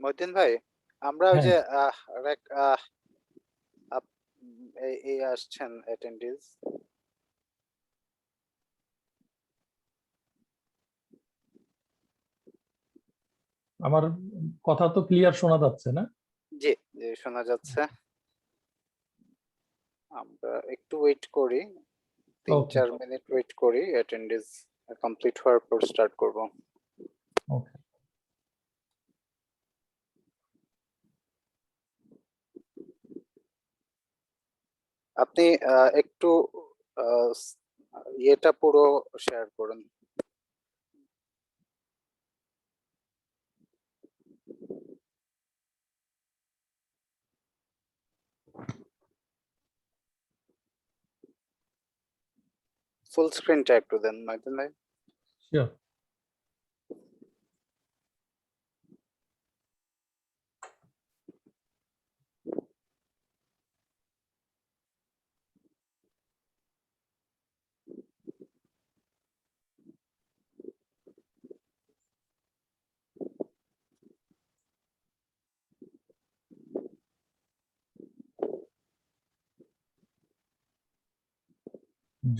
মতিন ভাই, আমরা ওই হ্যাঁ, যে এই আসছেন অ্যাটেন্ডিজ। আমার কথা তো ক্লিয়ার শোনা যাচ্ছে না? জি, জি শোনা যাচ্ছে। আমরা একটু ওয়েট করি, তিন ওকে, চার মিনিট ওয়েট করি, অ্যাটেন্ডিজ কমপ্লিট হওয়ার পর স্টার্ট করব। ওকে। আপনি একটু আহ, ইয়েটা পুরো শেয়ার করুন। ফুল স্ক্রিনটা একটু দেন মতিন ভাই। শিওর।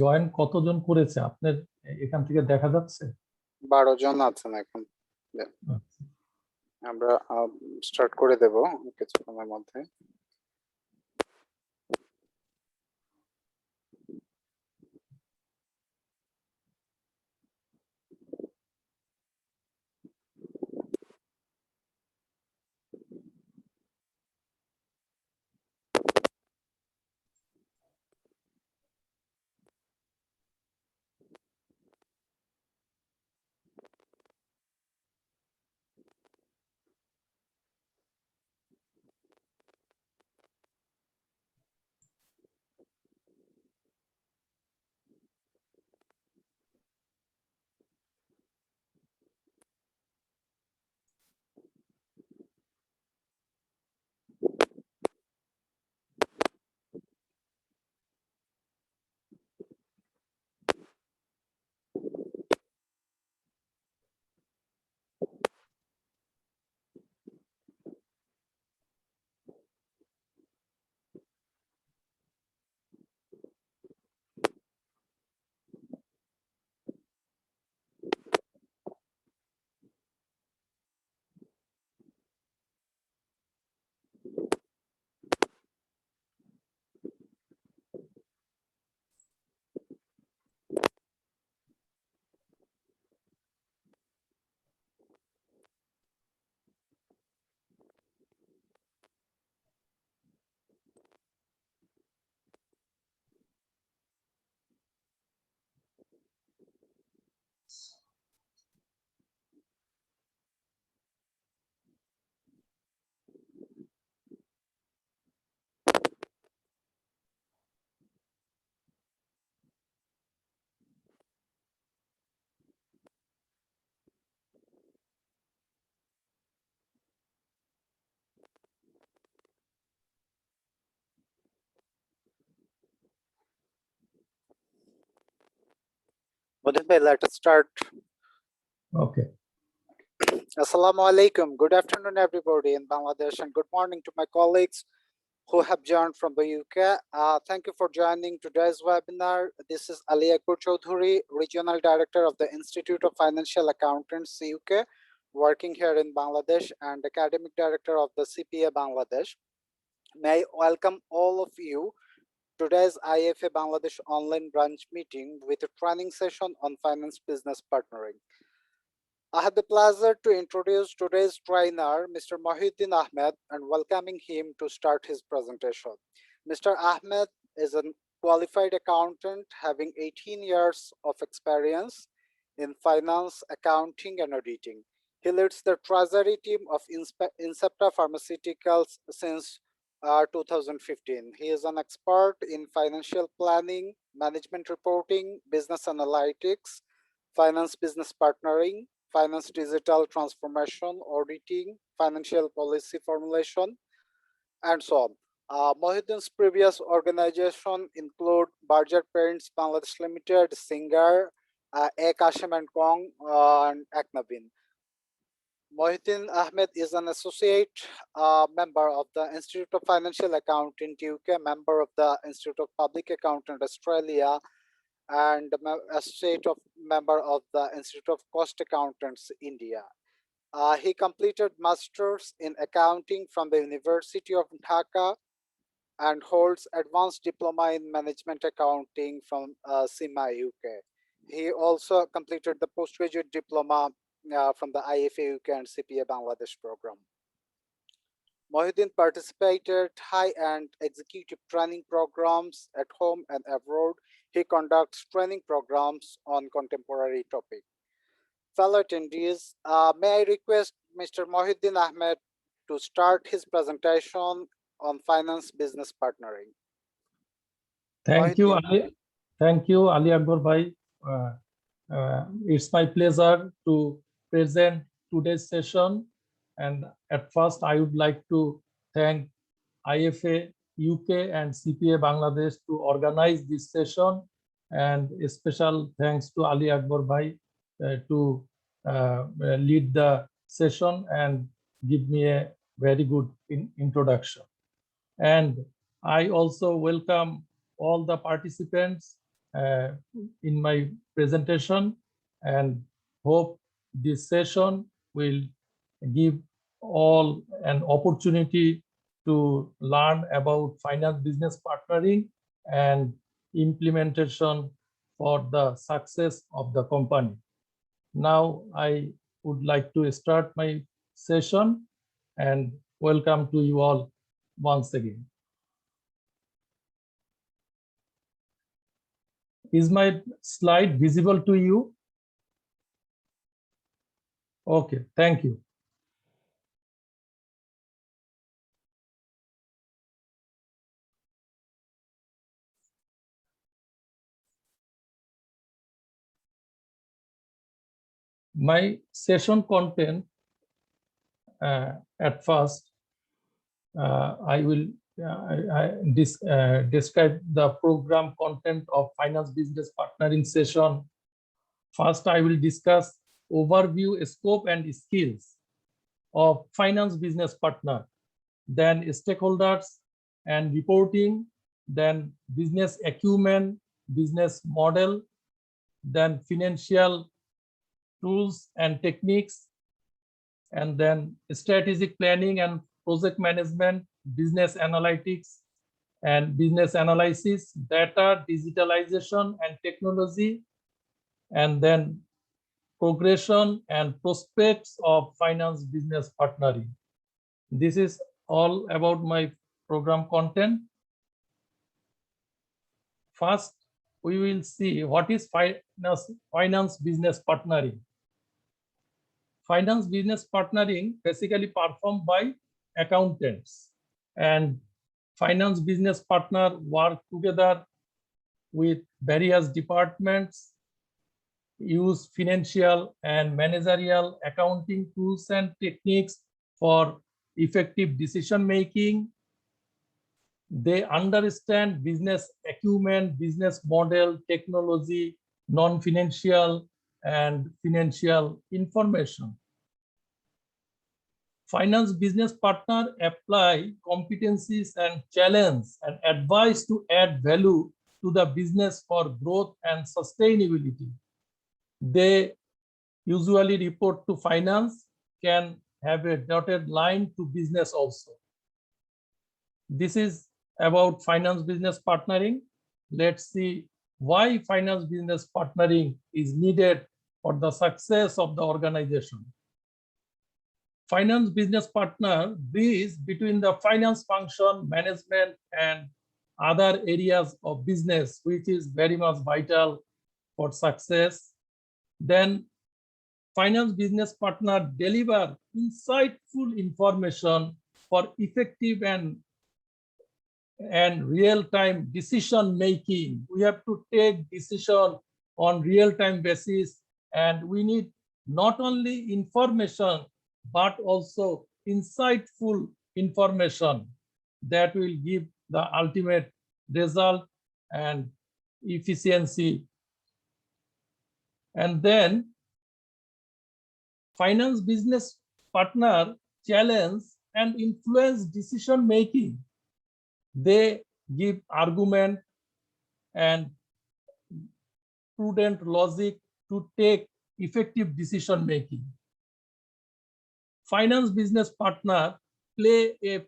জয়েন কতজন করেছে আপনার এখান থেকে দেখা যাচ্ছে? 12 জন আছেন এখন। আচ্ছা। আমরা স্টার্ট করে দেব কিছুক্ষণের মধ্যে। মতিন ভাই, let us start. Okay. Assalamu alaikum. Good afternoon, everybody in Bangladesh, and good morning to my colleagues who have joined from the UK. Thank you for joining today's webinar. This is Ali Akbar Chaudhuri, Regional Director of the Institute of Financial Accountants, UK, working here in Bangladesh, and Academic Director of the CPA Bangladesh. May I welcome all of you today's IFA Bangladesh online branch meeting with a training session on finance business partnering. I have the pleasure to introduce today's trainer, Mr. Mahiuddin Ahmed, and welcoming him to start his presentation. Mr. Ahmed is a qualified accountant having 18 years of experience in finance, accounting, and auditing. He leads the treasury team of Incepta Pharmaceuticals since 2015. He is an expert in financial planning, management reporting, business analytics, finance business partnering, finance digital transformation, auditing, financial policy formulation, and so on. Mohidin's previous organization include Barger Parents Bangladesh Limited, Singer, A. Kashim and Kong, and Aknabin. Mohideen Ahmed is an associate member of the Institute of Financial Accountant UK, member of the Institute of Public Accountant Australia, and associate member of the Institute of Cost Accountants India. He completed masters in accounting from the University of Dhaka and holds advanced diploma in management accounting from SIMA UK. He also completed the postgraduate diploma from the IFA UK and CPA Bangladesh program. Mohideen participated high-end executive training programs at home and abroad. He conducts training programs on contemporary topics. Fellow attendees, may I request Mr. Mohideen Ahmed to start his presentation on finance business partnering. Thank you, Ali. Thank you, Ali Akbar Bhai. It's my pleasure to present today's session. And at first, I would like to thank IFA UK and CPA Bangladesh to organize this session. And a special thanks to Ali Akbar Bhai to lead the session and give me a very good introduction. And I also welcome all the participants in my presentation and hope this session will give all an opportunity to learn about finance business partnering and implementation for the success of the company. Now I would like to start my session and welcome to you all once again. Is my slide visible to you? Okay, thank you. My session content, at first, I will describe the program content of finance business partnering session. First, I will discuss overview, scope, and skills of finance business partner, then stakeholders and reporting, then business acumen, business model, then financial tools and techniques, and then strategic planning and project management, business analytics and business analysis, data, digitalization and technology, and then progression and prospects of finance business partnering. This is all about my program content. First, we will see what is finance business partnering. Finance business partnering basically performed by accountants, and finance business partner work together with various departments, use financial and managerial accounting tools and techniques for effective decision making. They understand business acumen, business model, technology, non-financial and financial information. Finance business partner apply competencies and challenge and advice to add value to the business for growth and sustainability. They usually report to finance, can have a dotted line to business also. This is about finance business partnering. Let's see why finance business partnering is needed for the success of the organization. Finance business partner bridge between the finance function, management, and other areas of business, which is very much vital for success. Then finance business partner deliver insightful information for effective and real-time decision making. We have to take decision on real-time basis, and we need not only information but also insightful information that will give the ultimate result and efficiency. And then finance business partner challenge and influence decision making. They give argument and prudent logic to take effective decision making. Finance business partner play a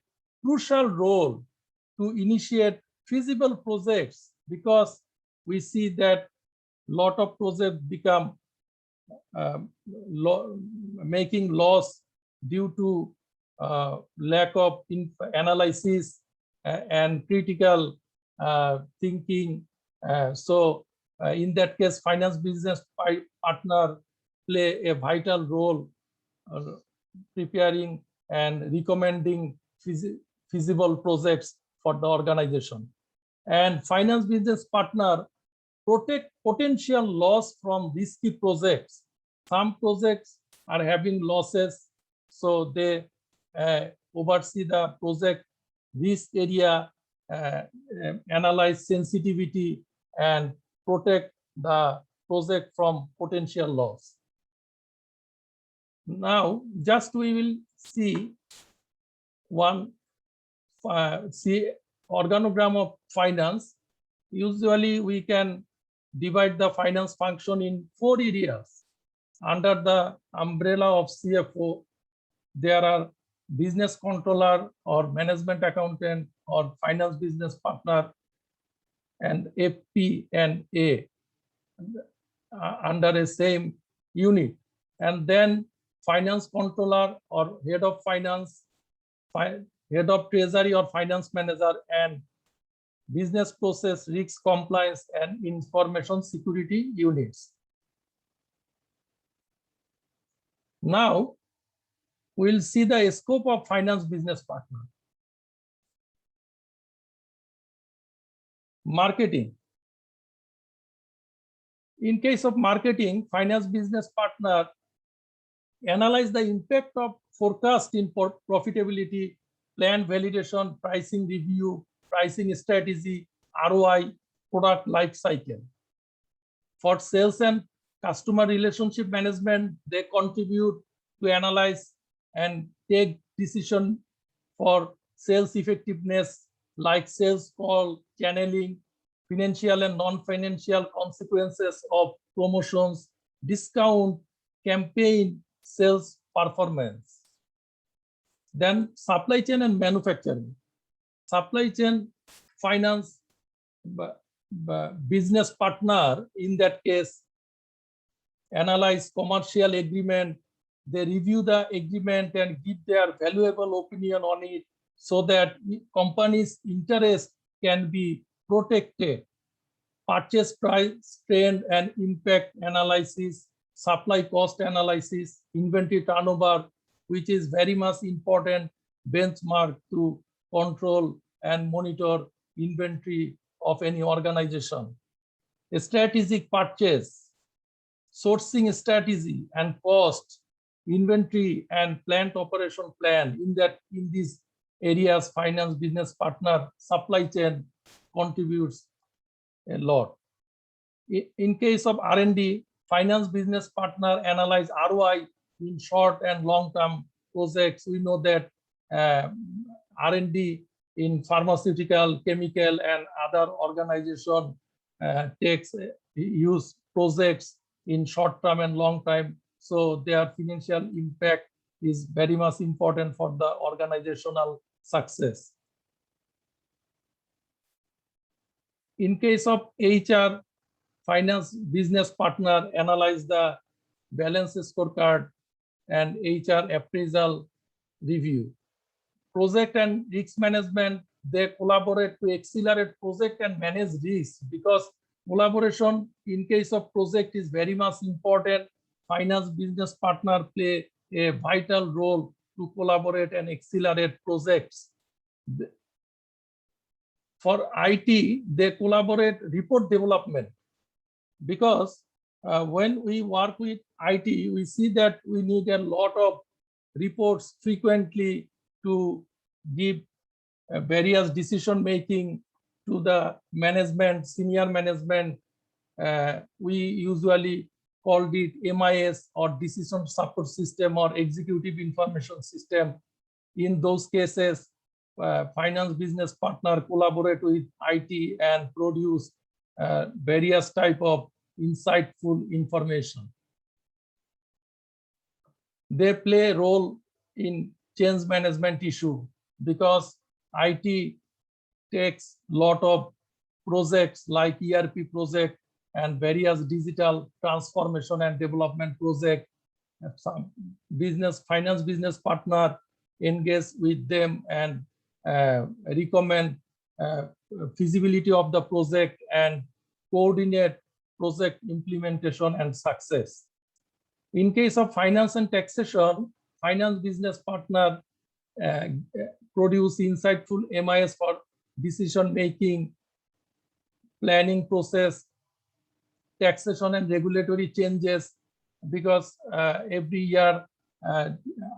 crucial role to initiate feasible projects, because we see that lot of projects become making loss due to lack of analysis and critical thinking. So in that case, finance business partner play a vital role preparing and recommending feasible projects for the organization. And finance business partner protect potential loss from risky projects. Some projects are having losses, so they oversee the project risk area, analyze sensitivity, and protect the project from potential loss. Now, just we will see one organogram of finance. Usually, we can divide the finance function in 4 areas. Under the umbrella of CFO, there are business controller or management accountant or finance business partner, and FP and A under a same unit. And then finance controller or head of finance, head of treasury or finance manager, and business process, risk compliance, and information security units. Now, we'll see the scope of finance business partner. Marketing. In case of marketing, finance business partner analyze the impact of forecast in profitability, plan validation, pricing review, pricing strategy, ROI, product life cycle. For sales and customer relationship management, they contribute to analyze and take decision for sales effectiveness, like sales call, channeling, financial and non-financial consequences of promotions, discount, campaign, sales performance. Then supply chain and manufacturing. Supply chain finance business partner, in that case, analyze commercial agreement. They review the agreement and give their valuable opinion on it, so that company's interest can be protected. Purchase price trend and impact analysis, supply cost analysis, inventory turnover, which is very much important benchmark to control and monitor inventory of any organization. A strategic purchase, sourcing strategy and cost, inventory and plant operation plan. In these areas, finance business partner supply chain contributes a lot. In case of R&D, finance business partner analyze ROI in short and long-term projects. We know that R&D in pharmaceutical, chemical, and other organization use projects in short term and long time. So their financial impact is very much important for the organizational success. In case of HR, finance business partner analyze the balance scorecard and HR appraisal review. Project and risk management, they collaborate to accelerate project and manage risk, because collaboration in case of project is very much important. Finance business partner play a vital role to collaborate and accelerate projects. For IT, they collaborate report development, because when we work with IT, we see that we need a lot of reports frequently to give various decision making to the management, senior management. We usually called it MIS or decision support system or executive information system. In those cases, finance business partner collaborate with IT and produce various type of insightful information. They play a role in change management issue because IT takes lot of projects like ERP project and various digital transformation and development project. Some finance business partner engage with them and recommend feasibility of the project and coordinate project implementation and success. In case of finance and taxation, finance business partner produce insightful MIS for decision making, planning process, taxation and regulatory changes, because every year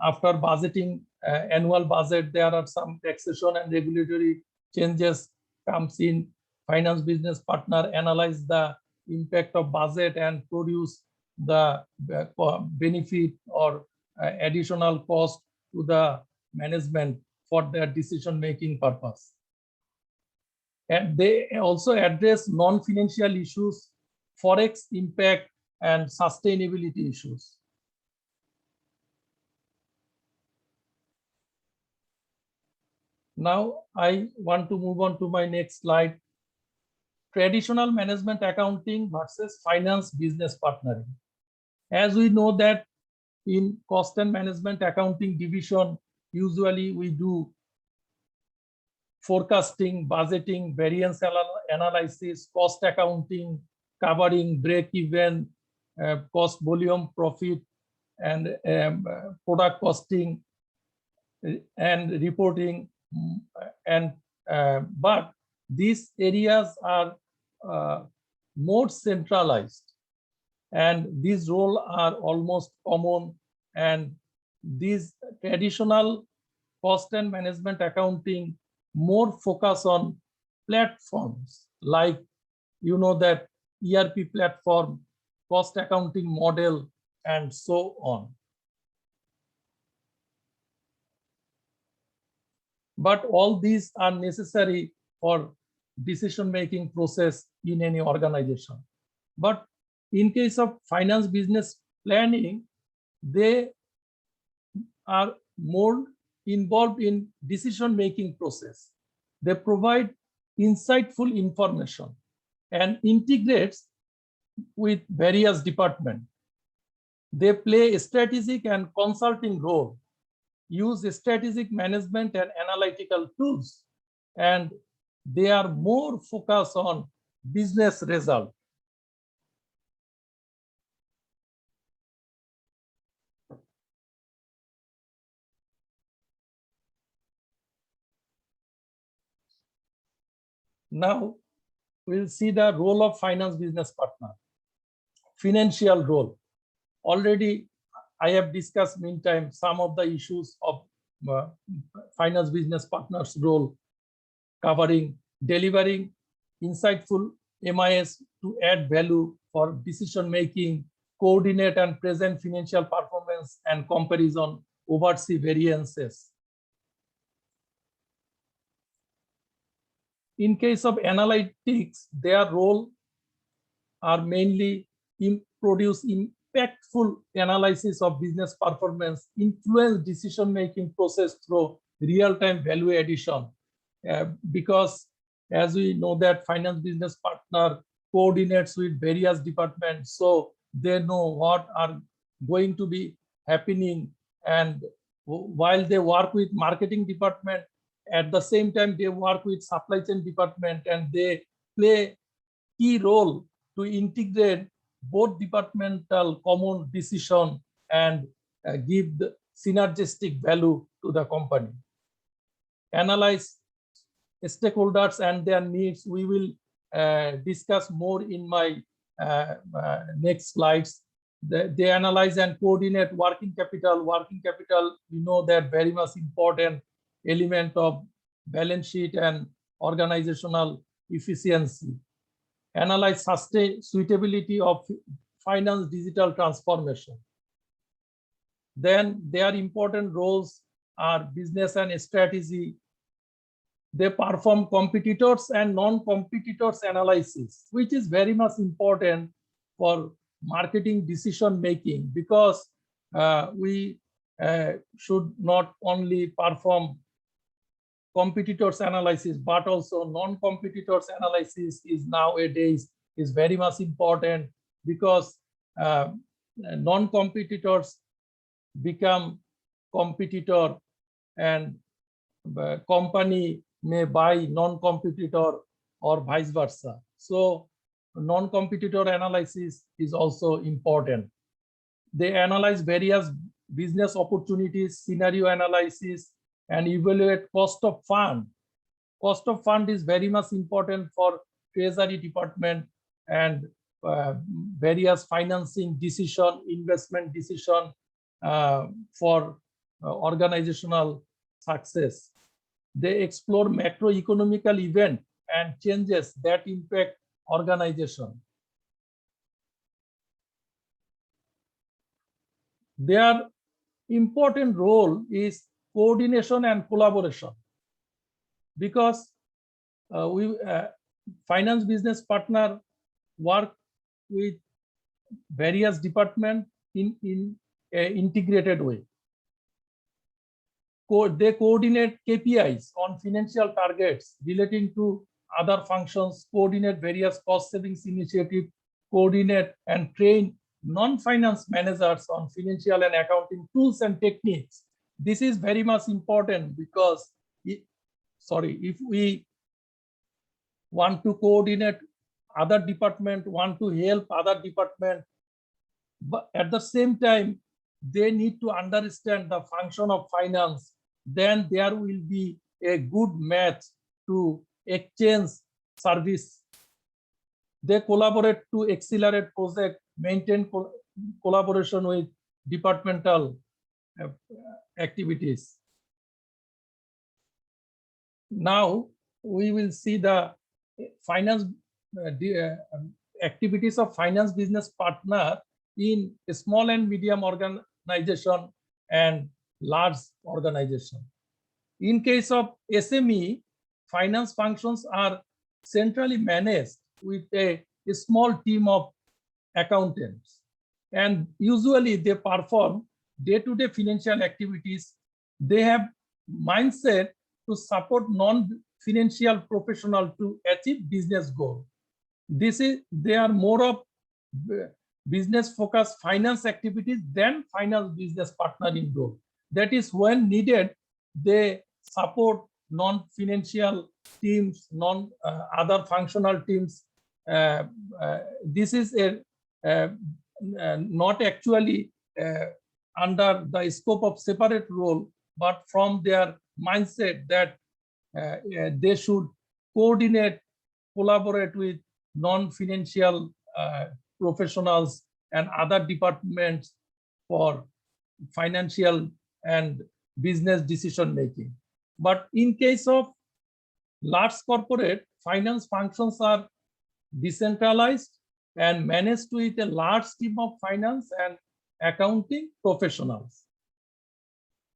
after budgeting annual budget, there are some taxation and regulatory changes comes in. Finance business partner analyze the impact of budget and produce the benefit or additional cost to the management for their decision making purpose. And they also address non-financial issues, forex impact, and sustainability issues. Now I want to move on to my next slide. Traditional management accounting versus finance business partnering. As we know that in cost and management accounting division, usually we do forecasting, budgeting, variance analysis, cost accounting, covering break even, cost volume profit, and product costing and reporting. And but these areas are more centralized, and these roles are almost common. And these traditional cost and management accounting more focus on platforms, like you know that ERP platform, cost accounting model, and so on. But all these are necessary for decision-making process in any organization. But in case of finance business planning, they are more involved in decision-making process. They provide insightful information and integrates with various departments. They play a strategic and consulting role, use strategic management and analytical tools, and they are more focused on business result. Now we'll see the role of finance business partner. Financial role. Already I have discussed meantime some of the issues of finance business partners role, covering delivering insightful MIS to add value for decision making, coordinate and present financial performance and comparison, oversee variances. In case of analytics, their role are mainly produce impactful analysis of business performance, influence decision-making process through real-time value addition. Because as we know that finance business partner coordinates with various departments, so they know what are going to be happening. And while they work with marketing department, at the same time they work with supply chain department, and they play key role to integrate both departmental common decision and give the synergistic value to the company. Analyze stakeholders and their needs. We will discuss more in my next slides. They analyze and coordinate working capital. Working capital, we know that very much important element of balance sheet and organizational efficiency. Analyze suitability of finance digital transformation. Then their important roles are business and strategy. They perform competitors and non-competitors analysis, which is very much important for marketing decision making, because we should not only perform competitors analysis, but also non-competitors analysis is nowadays is very much important, because non-competitors become competitor, and company may buy non-competitor or vice versa. So non-competitor analysis is also important. They analyze various business opportunities, scenario analysis, and evaluate cost of fund. Cost of fund is very much important for Treasury Department and various financing decision, investment decision for organizational success. They explore macroeconomical event and changes that impact organization. Their important role is coordination and collaboration, because finance business partner work with various departments in an integrated way. They coordinate KPIs on financial targets relating to other functions, coordinate various cost savings initiatives, coordinate and train non-finance managers on financial and accounting tools and techniques. This is very much important, because if we want to coordinate other department, want to help other department, but at the same time, they need to understand the function of finance, then there will be a good match to exchange service. They collaborate to accelerate project, maintain collaboration with departmental activities. Now we will see the finance activities of finance business partner in a small and medium organization and large organization. In case of SME, finance functions are centrally managed with a small team of accountants, and usually they perform day-to-day financial activities. They have mindset to support non-financial professional to achieve business goal. They are more of business focused finance activities than finance business partnering role. That is, when needed, they support non-financial teams, other functional teams. This is not actually under the scope of separate role, but from their mindset that they should coordinate, collaborate with non-financial professionals and other departments for financial and business decision making. But in case of large corporate, finance functions are decentralized and managed with a large team of finance and accounting professionals.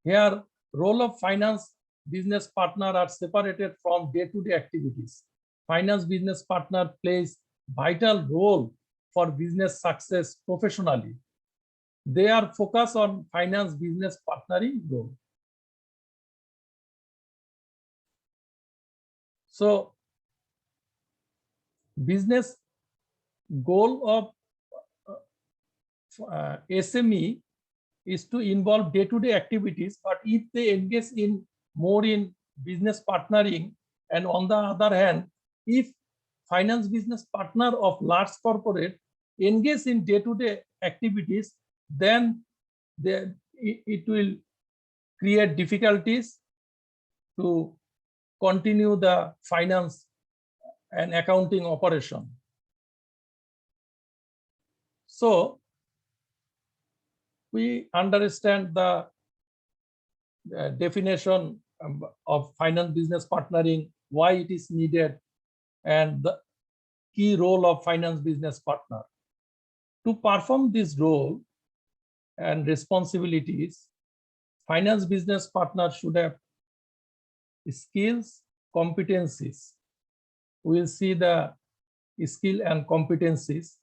Here, role of finance business partner are separated from day-to-day activities. Finance business partner plays vital role for business success professionally. They are focused on finance business partnering role. So, business goal of SME is to involve day-to-day activities, but if they engage in more in business partnering, and on the other hand, if finance business partner of large corporate engage in day-to-day activities, then it will create difficulties to continue the finance and accounting operation. So we understand the definition of finance business partnering, why it is needed, and the key role of finance business partner. To perform this role and responsibilities, finance business partner should have skills, competencies. We'll see the skill and competencies.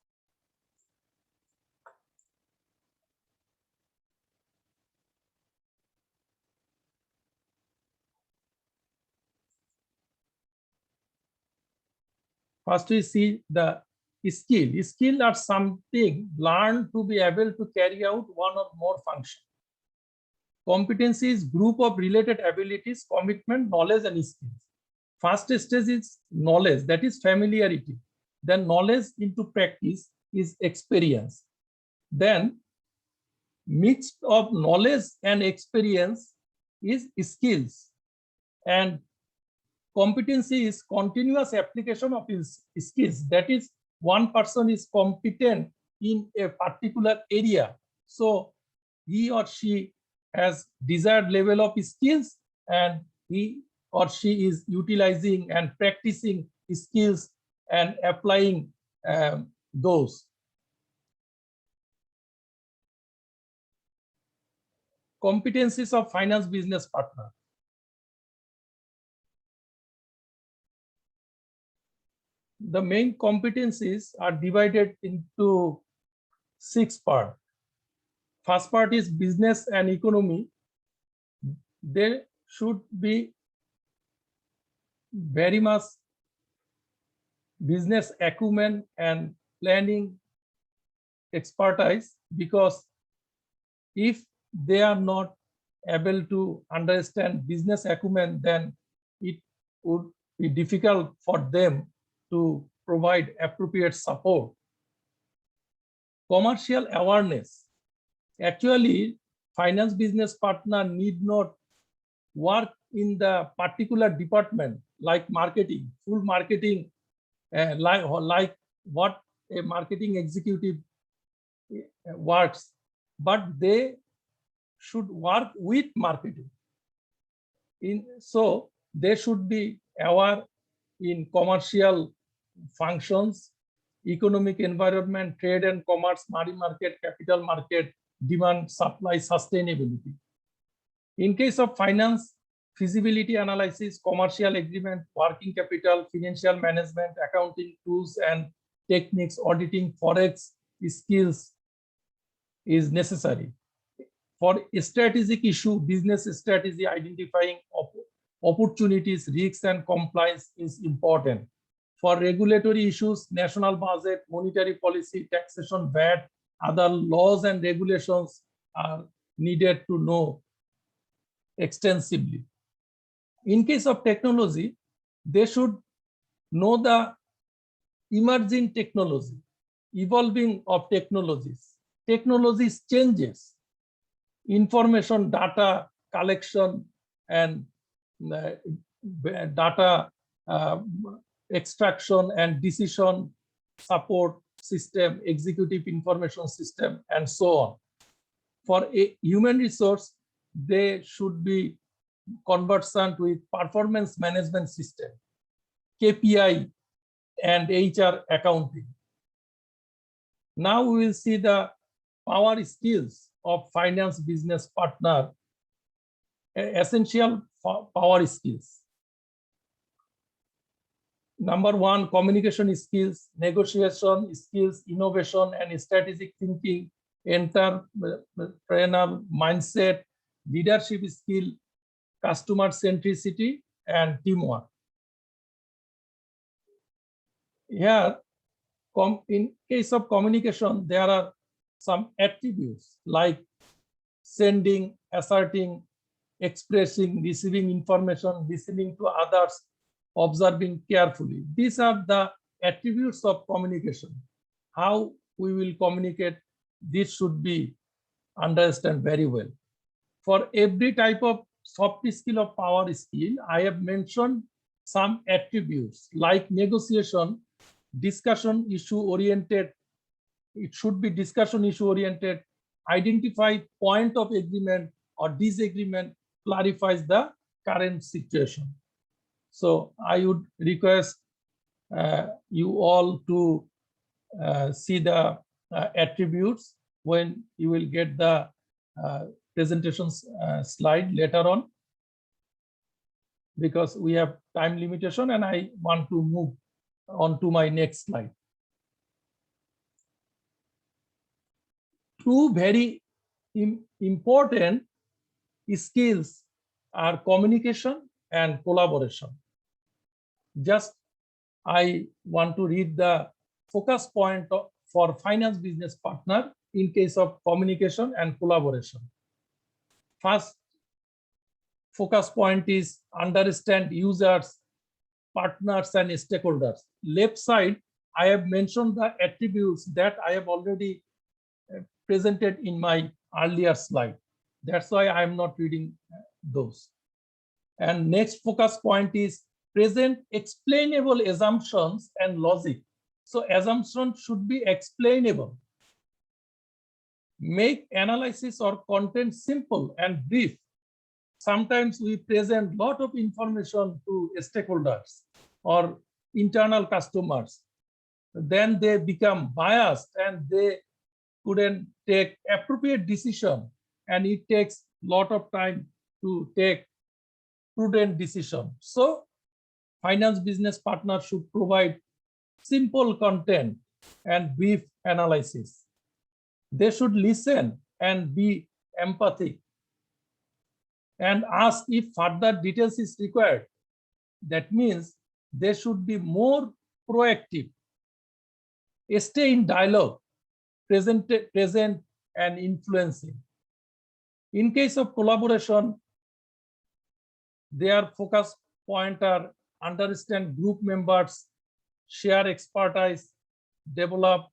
First, we see the skill. Skill are something learned to be able to carry out one or more functions. Competency is group of related abilities, commitment, knowledge, and skills. First stage is knowledge, that is familiarity. Then knowledge into practice is experience. Then mix of knowledge and experience is skills. And competency is continuous application of his skills. That is, one person is competent in a particular area, so he or she has desired level of skills, and he or she is utilizing and practicing skills and applying those. Competencies of finance business partner. The main competencies are divided into 6 parts. First part is business and economy. There should be very much business acumen and planning expertise, because if they are not able to understand business acumen, then it would be difficult for them to provide appropriate support. Commercial awareness. Actually, finance business partner need not work in the particular department like marketing, full marketing, like what a marketing executive works, but they should work with marketing. So they should be aware in commercial functions, economic environment, trade and commerce, money market, capital market, demand, supply, sustainability. In case of finance, feasibility analysis, commercial agreement, working capital, financial management, accounting tools and techniques, auditing, forex skills is necessary. For strategic issue, business strategy, identifying opportunities, risks and compliance is important. For regulatory issues, national budget, monetary policy, taxation, VAT, other laws and regulations are needed to know extensively. In case of technology, they should know the emerging technology, evolving of technologies. Technologies changes, information, data collection and data extraction and decision support system, executive information system, and so on. For a human resource, they should be conversant with performance management system, KPI, and HR accounting. Now we will see the power skills of finance business partner, essential power skills. Number 1, communication skills, negotiation skills, innovation and strategic thinking, entrepreneur mindset, leadership skill, customer centricity, and teamwork. Here, in case of communication, there are some attributes like sending, asserting, expressing, receiving information, listening to others, observing carefully. These are the attributes of communication. How we will communicate, this should be understood very well. For every type of soft skill or power skill, I have mentioned some attributes like negotiation, discussion issue oriented. It should be discussion issue oriented, identify point of agreement or disagreement, clarifies the current situation. So I would request you all to see the attributes when you will get the presentations slide later on, because we have time limitation and I want to move on to my next slide. Two very important skills are communication and collaboration. Just I want to read the focus point for finance business partner in case of communication and collaboration. First focus point is understand users, partners, and stakeholders. Left side, I have mentioned the attributes that I have already presented in my earlier slide. That's why I am not reading those. And next focus point is present explainable assumptions and logic. So assumptions should be explainable. Make analysis or content simple and brief. Sometimes we present a lot of information to stakeholders or internal customers. Then they become biased and they couldn't take appropriate decision, and it takes a lot of time to take prudent decision. So finance business partner should provide simple content and brief analysis. They should listen and be empathic and ask if further details is required. That means they should be more proactive. Stay in dialogue, present and influencing. In case of collaboration, their focus point are understand group members, share expertise, develop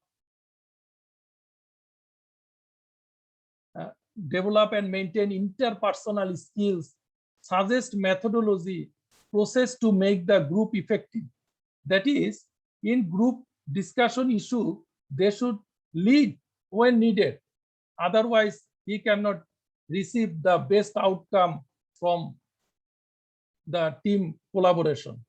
and maintain interpersonal skills, suggest methodology, process to make the group effective. That is, in group discussion issue, they should lead when needed. Otherwise, he cannot receive the best outcome from the team collaboration.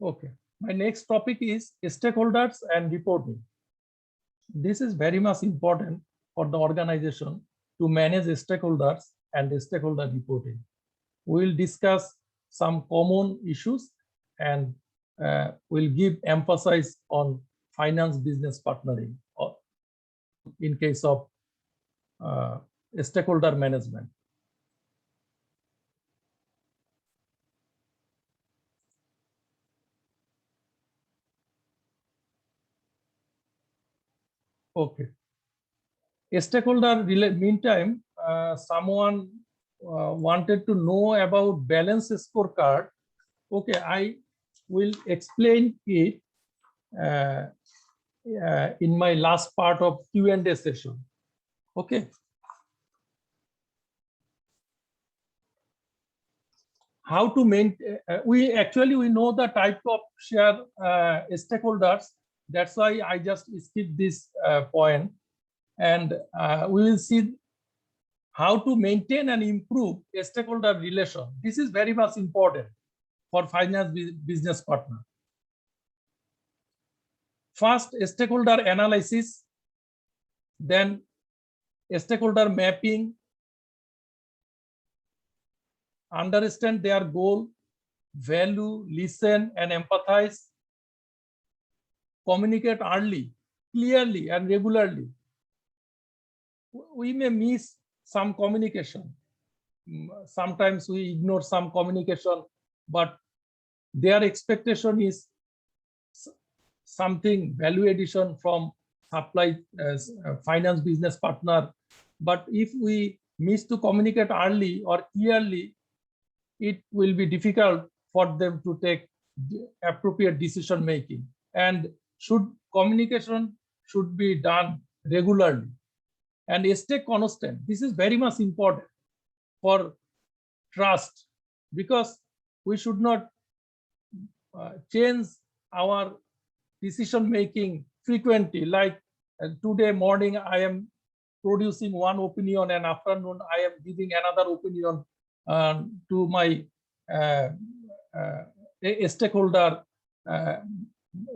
Okay, my next topic is stakeholders and reporting. This is very much important for the organization to manage stakeholders and stakeholder reporting. We will discuss some common issues and we'll give emphasis on finance business partnering in case of stakeholder management. Okay. Stakeholder meantime, someone wanted to know about balance scorecard. Okay, I will explain it in my last part of Q&A session. Okay. How to maintain? We know the type of share stakeholders. That's why I just skipped this point. And we will see how to maintain and improve a stakeholder relation. This is very much important for finance business partner. First, stakeholder analysis, then stakeholder mapping, understand their goal, value, listen and empathize, communicate early, clearly and regularly. We may miss some communication. Sometimes we ignore some communication, but their expectation is something value addition from supply finance business partner. But if we miss to communicate early or clearly, it will be difficult for them to take appropriate decision making. And communication should be done regularly. And stay constant. This is very much important for trust, because we should not change our decision making frequently. Like today morning, I am producing one opinion, and afternoon I am giving another opinion to my a stakeholder.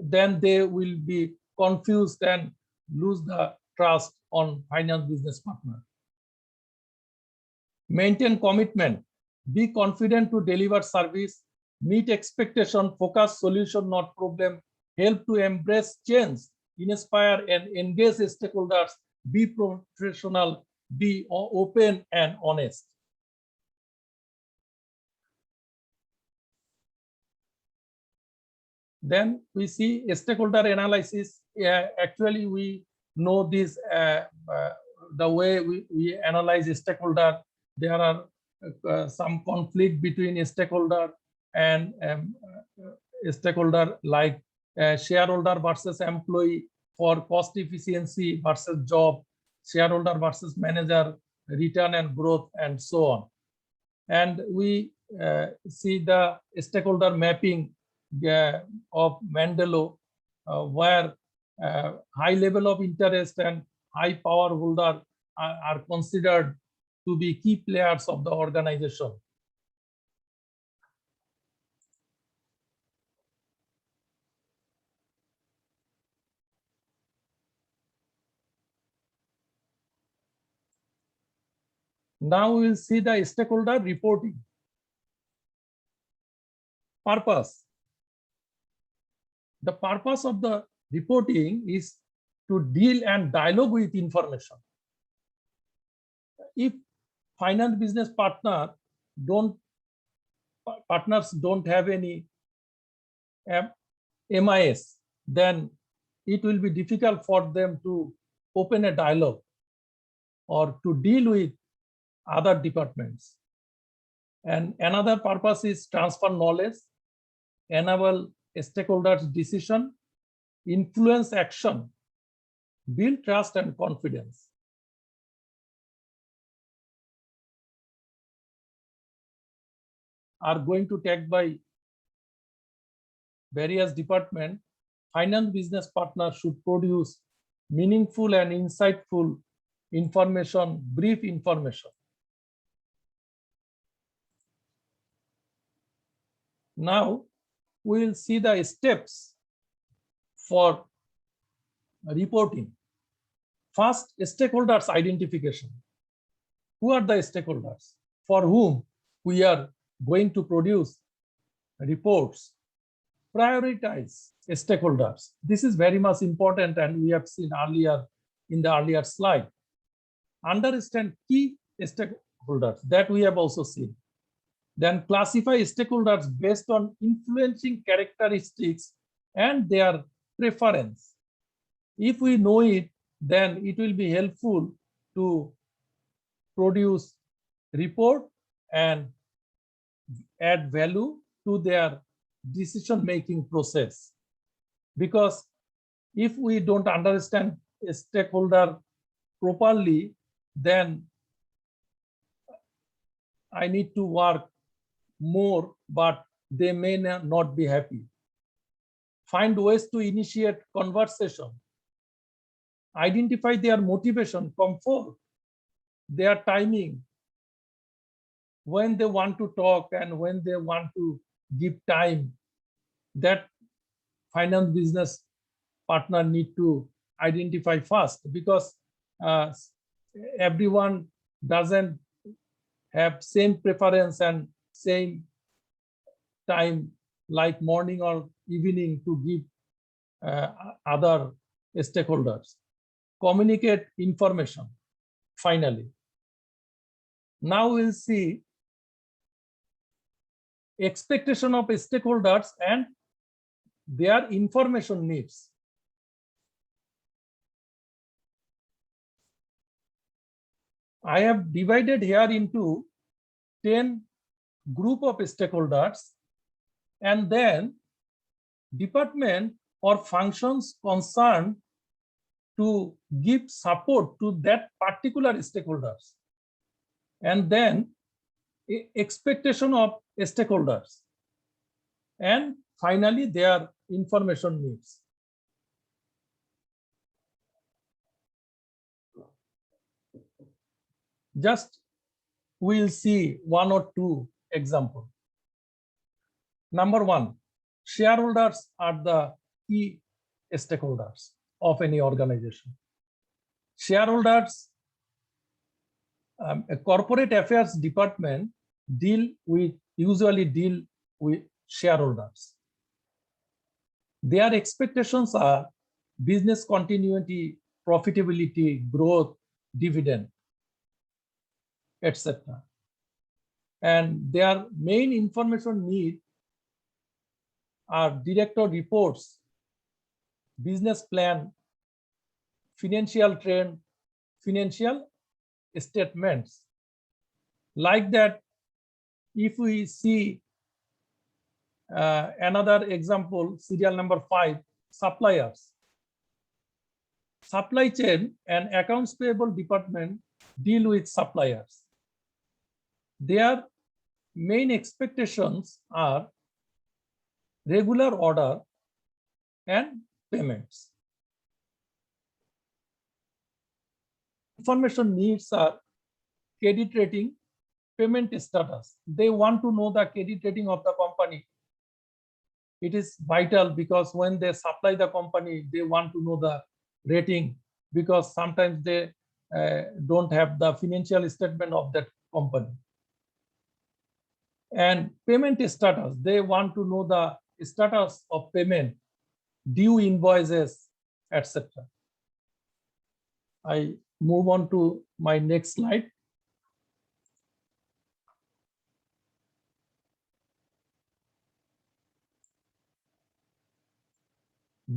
Then they will be confused and lose the trust on finance business partner. Maintain commitment. Be confident to deliver service. Meet expectation. Focus solution, not problem. Help to embrace change. Inspire and engage stakeholders. Be professional. Be open and honest. Then we see stakeholder analysis. Actually, we know this the way we analyze a stakeholder. There are some conflict between a stakeholder and a stakeholder, like shareholder versus employee for cost efficiency versus job, shareholder versus manager, return and growth, and so on. And we see the stakeholder mapping of Mendeley, where high level of interest and high power holder are considered to be key players of the organization. Now we will see the stakeholder reporting. Purpose. The purpose of the reporting is to deal and dialogue with information. If finance business partners don't have any MIS, then it will be difficult for them to open a dialogue or to deal with other departments. And another purpose is transfer knowledge, enable stakeholders' decision, influence action, build trust and confidence. Are going to take by various departments. Finance business partners should produce meaningful and insightful information, brief information. Now we will see the steps for reporting. First, stakeholders identification. Who are the stakeholders for whom we are going to produce reports? Prioritize stakeholders. This is very much important, and we have seen earlier in the earlier slide. Understand key stakeholders, that we have also seen. Then classify stakeholders based on influencing characteristics and their preference. If we know it, then it will be helpful to produce report and add value to their decision-making process. Because if we don't understand a stakeholder properly, then I need to work more, but they may not be happy. Find ways to initiate conversation. Identify their motivation, comfort, their timing, when they want to talk and when they want to give time. That finance business partner need to identify first, because everyone doesn't have same preference and same time, like morning or evening, to give other stakeholders. Communicate information. Finally, now we'll see expectation of stakeholders and their information needs. I have divided here into 10 group of stakeholders, and then department or functions concerned to give support to that particular stakeholders, and then expectation of stakeholders. And finally, their information needs. Just we'll see one or two examples. Number one, shareholders are the key stakeholders of any organization. Shareholders, a corporate affairs department usually deal with shareholders. Their expectations are business continuity, profitability, growth, dividend, etc. And their main information need are director reports, business plan, financial trend, financial statements. Like that, if we see another example, serial number 5, suppliers. Supply chain and accounts payable department deal with suppliers. Their main expectations are regular order and payments. Information needs are credit rating, payment status. They want to know the credit rating of the company. It is vital because when they supply the company, they want to know the rating because sometimes they don't have the financial statement of that company. And payment status, they want to know the status of payment, due invoices, etc. I move on to my next slide.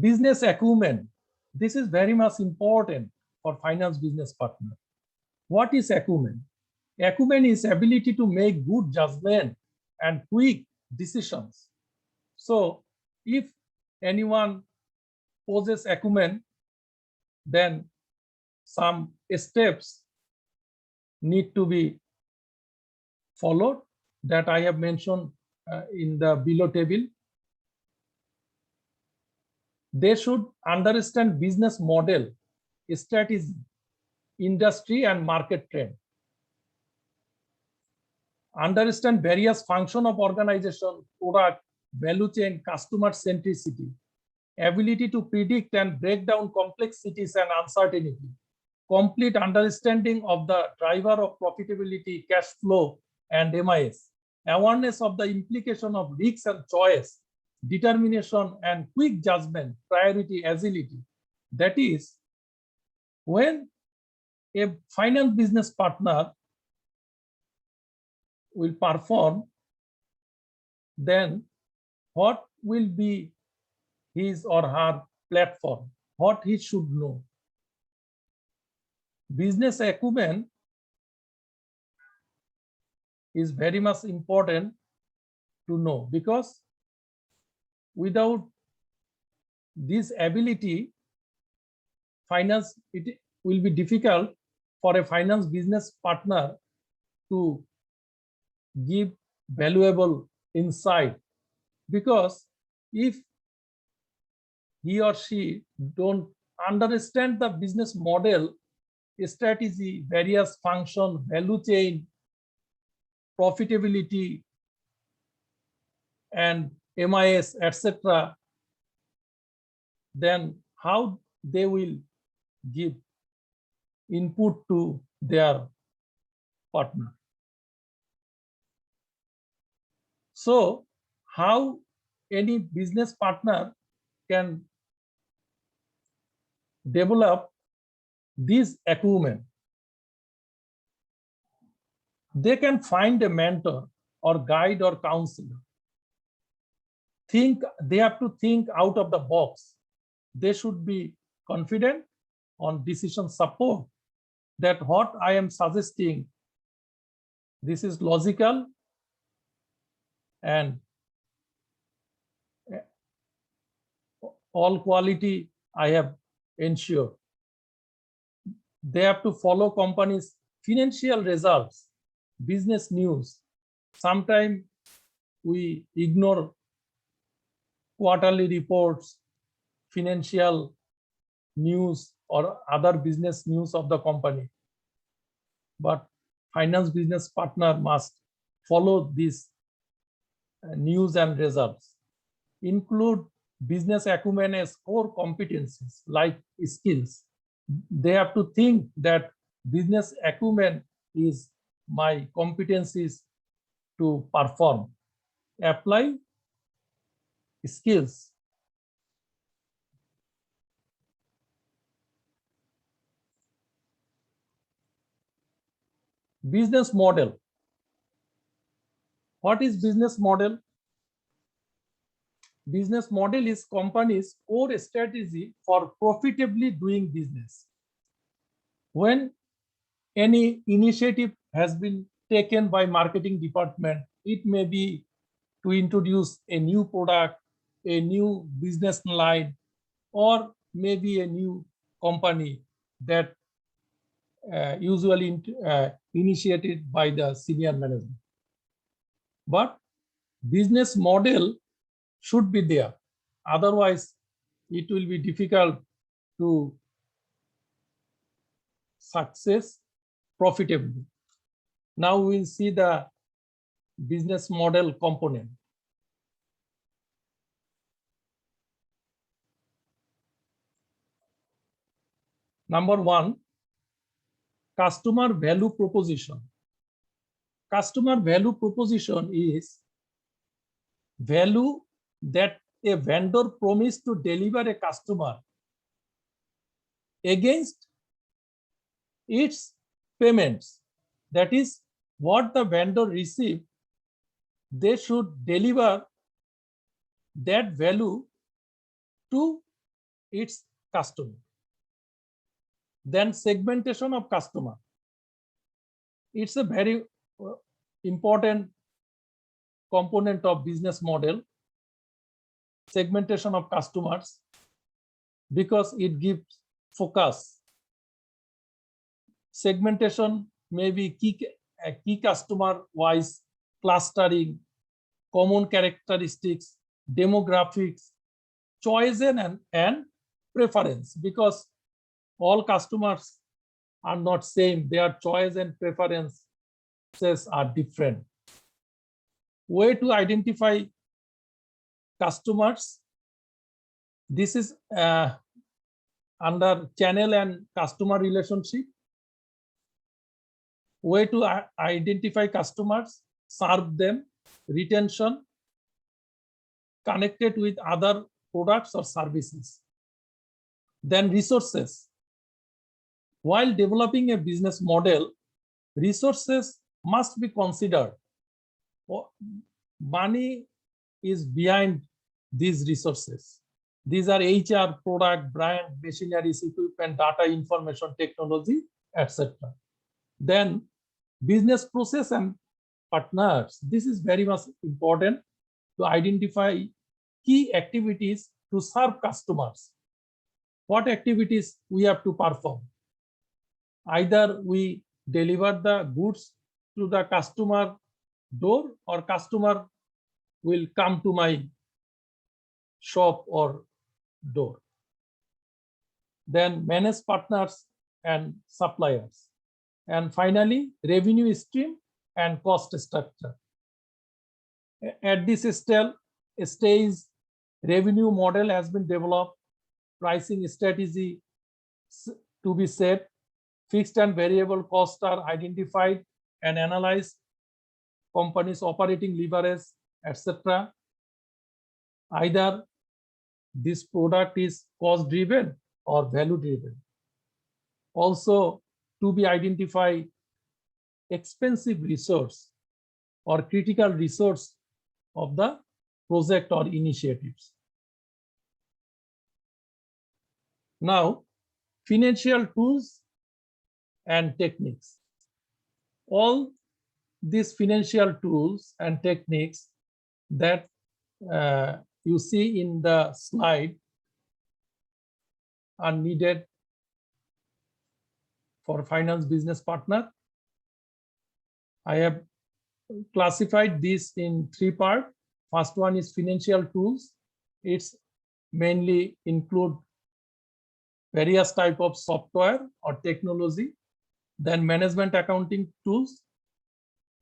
Business acumen. This is very much important for finance business partner. What is acumen? Acumen is ability to make good judgment and quick decisions. So if anyone possesses acumen, then some steps need to be followed that I have mentioned in the below table. They should understand business model, strategy, industry and market trend. Understand various functions of organization, product, value chain, customer centricity, ability to predict and break down complexities and uncertainty, complete understanding of the driver of profitability, cash flow, and MIS, awareness of the implication of risks and choice, determination and quick judgment, priority, agility. That is, when a finance business partner will perform, then what will be his or her platform, what he should know. Business acumen is very much important to know because without this ability, it will be difficult for a finance business partner to give valuable insight, because if he or she don't understand the business model, strategy, various function, value chain, profitability, and MIS, etc., then how they will give input to their partner. So how any business partner can develop this acumen? They can find a mentor or guide or counselor. They have to think out of the box. They should be confident on decision support, that what I am suggesting, this is logical and all quality I have ensured. They have to follow companies' financial results, business news. Sometimes we ignore quarterly reports, financial news, or other business news of the company. But finance business partner must follow these news and results, include business acumen as core competencies like skills. They have to think that business acumen is my competencies to perform. Apply skills. Business model. What is business model? Business model is company's core strategy for profitably doing business. When any initiative has been taken by marketing department, it may be to introduce a new product, a new business line, or maybe a new company that usually initiated by the senior management. But business model should be there. Otherwise, it will be difficult to success profitably. Now we'll see the business model component. Number one, customer value proposition. Customer value proposition is value that a vendor promised to deliver a customer against its payments. That is what the vendor received, they should deliver that value to its customer. Then segmentation of customer. It's a very important component of business model, segmentation of customers, because it gives focus. Segmentation may be key customer wise, clustering, common characteristics, demographics, choice and preference, because all customers are not same, their choice and preferences are different. Way to identify customers, this is under channel and customer relationship. Way to identify customers, serve them, retention, connected with other products or services. Then resources. While developing a business model, resources must be considered. Money is behind these resources. These are HR, product, brand, machineries, equipment, data, information, technology, etc. Then business process and partners. This is very much important to identify key activities to serve customers. What activities we have to perform? Either we deliver the goods to the customer door, or customer will come to my shop or door. Then manage partners and suppliers. And finally, revenue stream and cost structure. At this stage, revenue model has been developed, pricing strategy to be set, fixed and variable costs are identified and analyzed, company's operating leverage, etc. Either this product is cost driven or value driven. Also to be identified expensive resource or critical resource of the project or initiatives. Now, financial tools and techniques. All these financial tools and techniques that you see in the slide are needed for finance business partner. I have classified this in three parts. First one is financial tools. it's mainly include various type of software or technology. Then management accounting tools.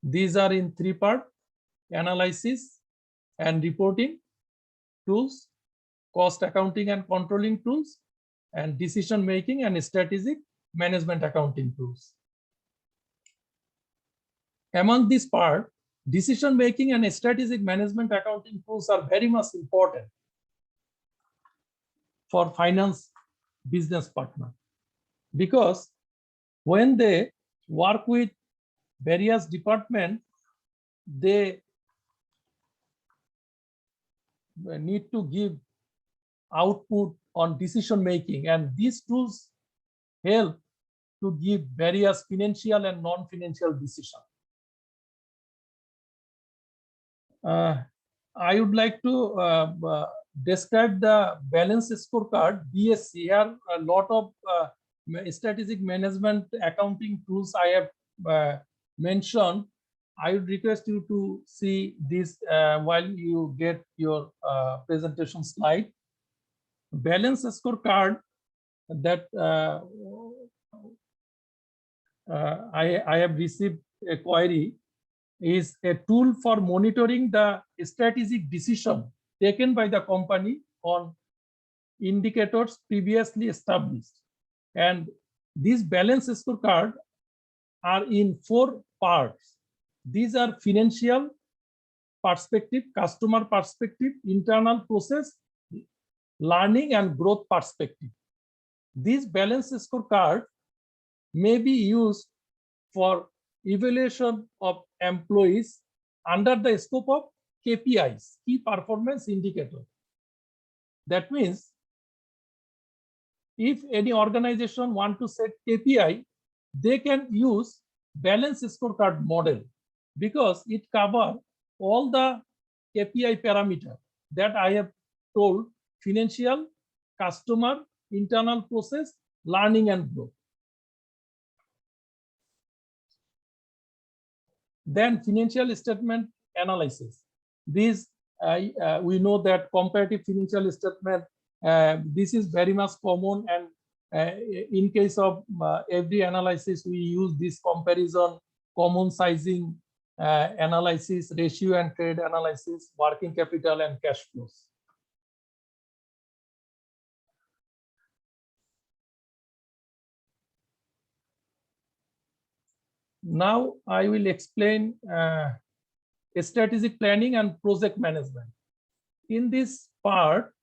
These are in three parts: analysis and reporting tools, cost accounting and controlling tools, and decision making and strategic management accounting tools. Among this part, decision making and strategic management accounting tools are very much important for finance business partner, because when they work with various departments, they need to give output on decision making, and these tools help to give various financial and non-financial decisions. I would like to describe the balance scorecard, BSC. Here a lot of strategic management accounting tools I have mentioned. I would request you to see this while you get your presentation slide. Balance scorecard that I have received a query is a tool for monitoring the strategic decision taken by the company on indicators previously established. And these balance scorecard are in 4 parts. These are financial perspective, customer perspective, internal process, learning and growth perspective. These balance scorecard may be used for evaluation of employees under the scope of KPIs, key performance indicator. That means if any organization want to set KPI, they can use balance scorecard model, because it covers all the KPI parameter that I have told: financial, customer, internal process, learning and growth. Then financial statement analysis. These we know that comparative financial statement, this is very much common, and in case of every analysis we use this comparison, common sizing analysis, ratio and trade analysis, working capital and cash flows. Now I will explain strategic planning and project management. In this part,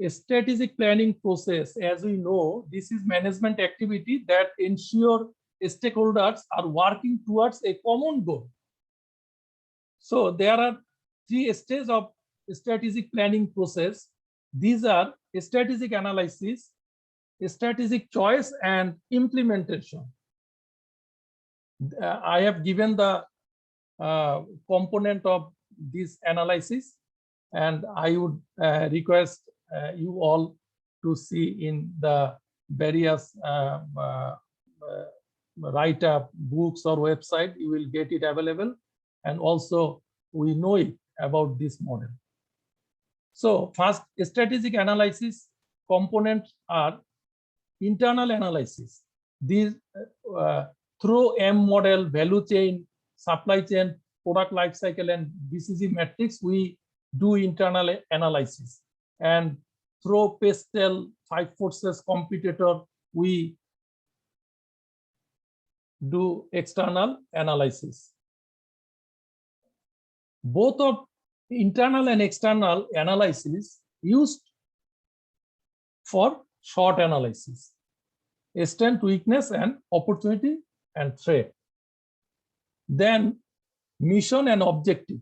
a strategic planning process, as we know, this is management activity that ensure stakeholders are working towards a common goal. So there are 3 stages of strategic planning process. These are strategic analysis, strategic choice, and implementation. I have given the component of this analysis, and I would request you all to see in the various write-up books or website. You will get it available, and also we know it about this model. So first, strategic analysis components are internal analysis. These through M model, value chain, supply chain, product life cycle, and BCG matrix, we do internal analysis. And through Pastel 5 forces competitor, we do external analysis. Both of internal and external analysis used for SWOT analysis, strength, weakness, and opportunity and threat. Then mission and objective.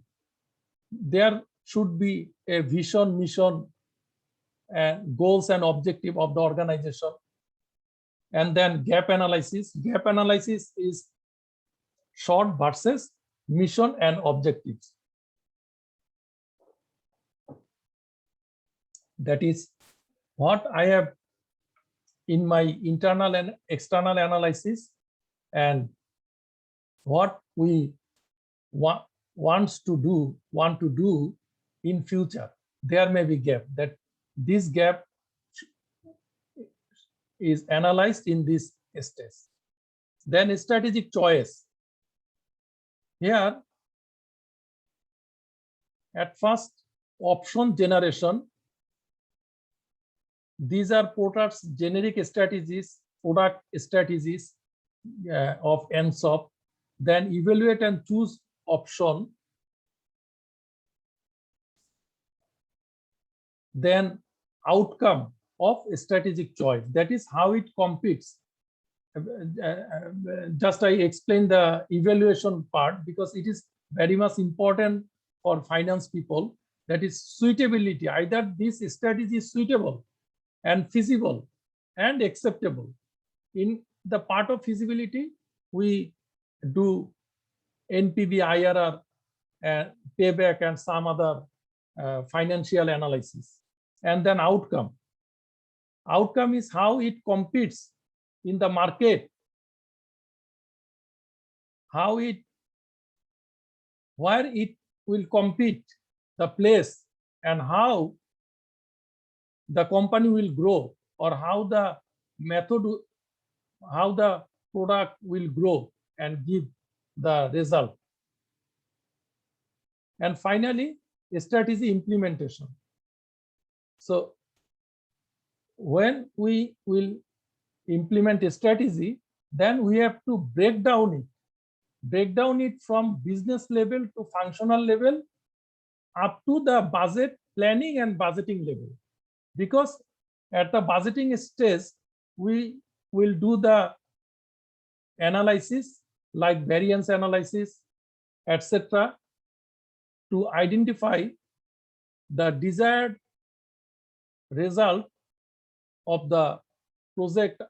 There should be a vision, mission, and goals and objective of the organization. And then gap analysis. Gap analysis is SWOT versus mission and objectives. That is what I have in my internal and external analysis, and what we want to do in future. there may be gap, that this gap is analyzed in this stage. Then strategic choice. Here, at first, option generation. These are Porter's generic strategies, product strategies of ENSOP. Then evaluate and choose option. Then outcome of strategic choice. That is how it competes. Just I explained the evaluation part because it is very much important for finance people. That is suitability. Either this strategy is suitable and feasible and acceptable. In the part of feasibility, we do NPV, IRR, payback, and some other financial analysis. And then outcome. Outcome is how it competes in the market, where it will compete, the place, and how the company will grow, or how the method, how the product will grow and give the result. And finally, strategy implementation. So when we will implement a strategy, then we have to break down it from business level to functional level up to the budget planning and budgeting level. Because at the budgeting stage, we will do the analysis like variance analysis, etc., to identify the desired result of the project.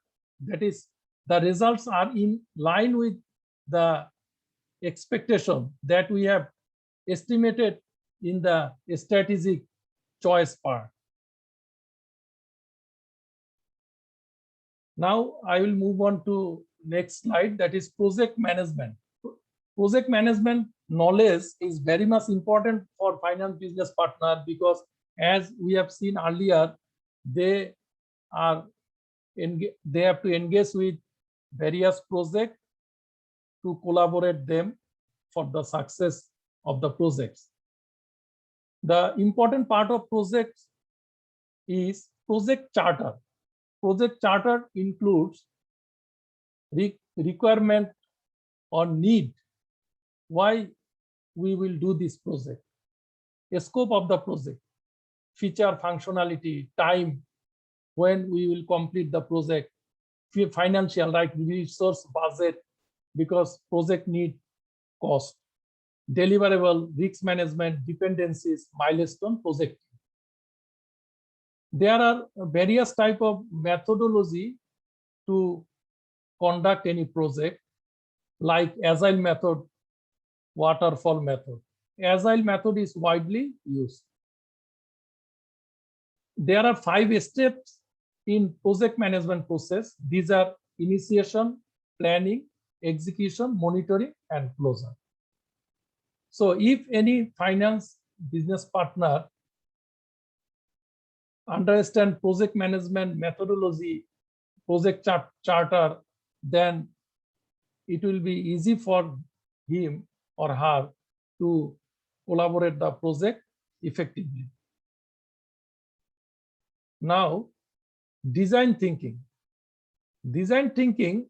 That is, the results are in line with the expectation that we have estimated in the strategic choice part. Now I will move on to next slide, that is project management. Project management knowledge is very much important for finance business partner because, as we have seen earlier, they have to engage with various projects to collaborate them for the success of the projects. The important part of projects is project charter. Project charter includes requirement or need, why we will do this project, a scope of the project, feature, functionality, time, when we will complete the project, financial, like resource, budget, because project need, cost, deliverable, risk management, dependencies, milestone, project. There are various type of methodology to conduct any project, like agile method, waterfall method. Agile method is widely used. There are 5 steps in project management process. These are initiation, planning, execution, monitoring, and closure. So if any finance business partner understand project management methodology, project charter, then it will be easy for him or her to collaborate the project effectively. Now, design thinking. Design thinking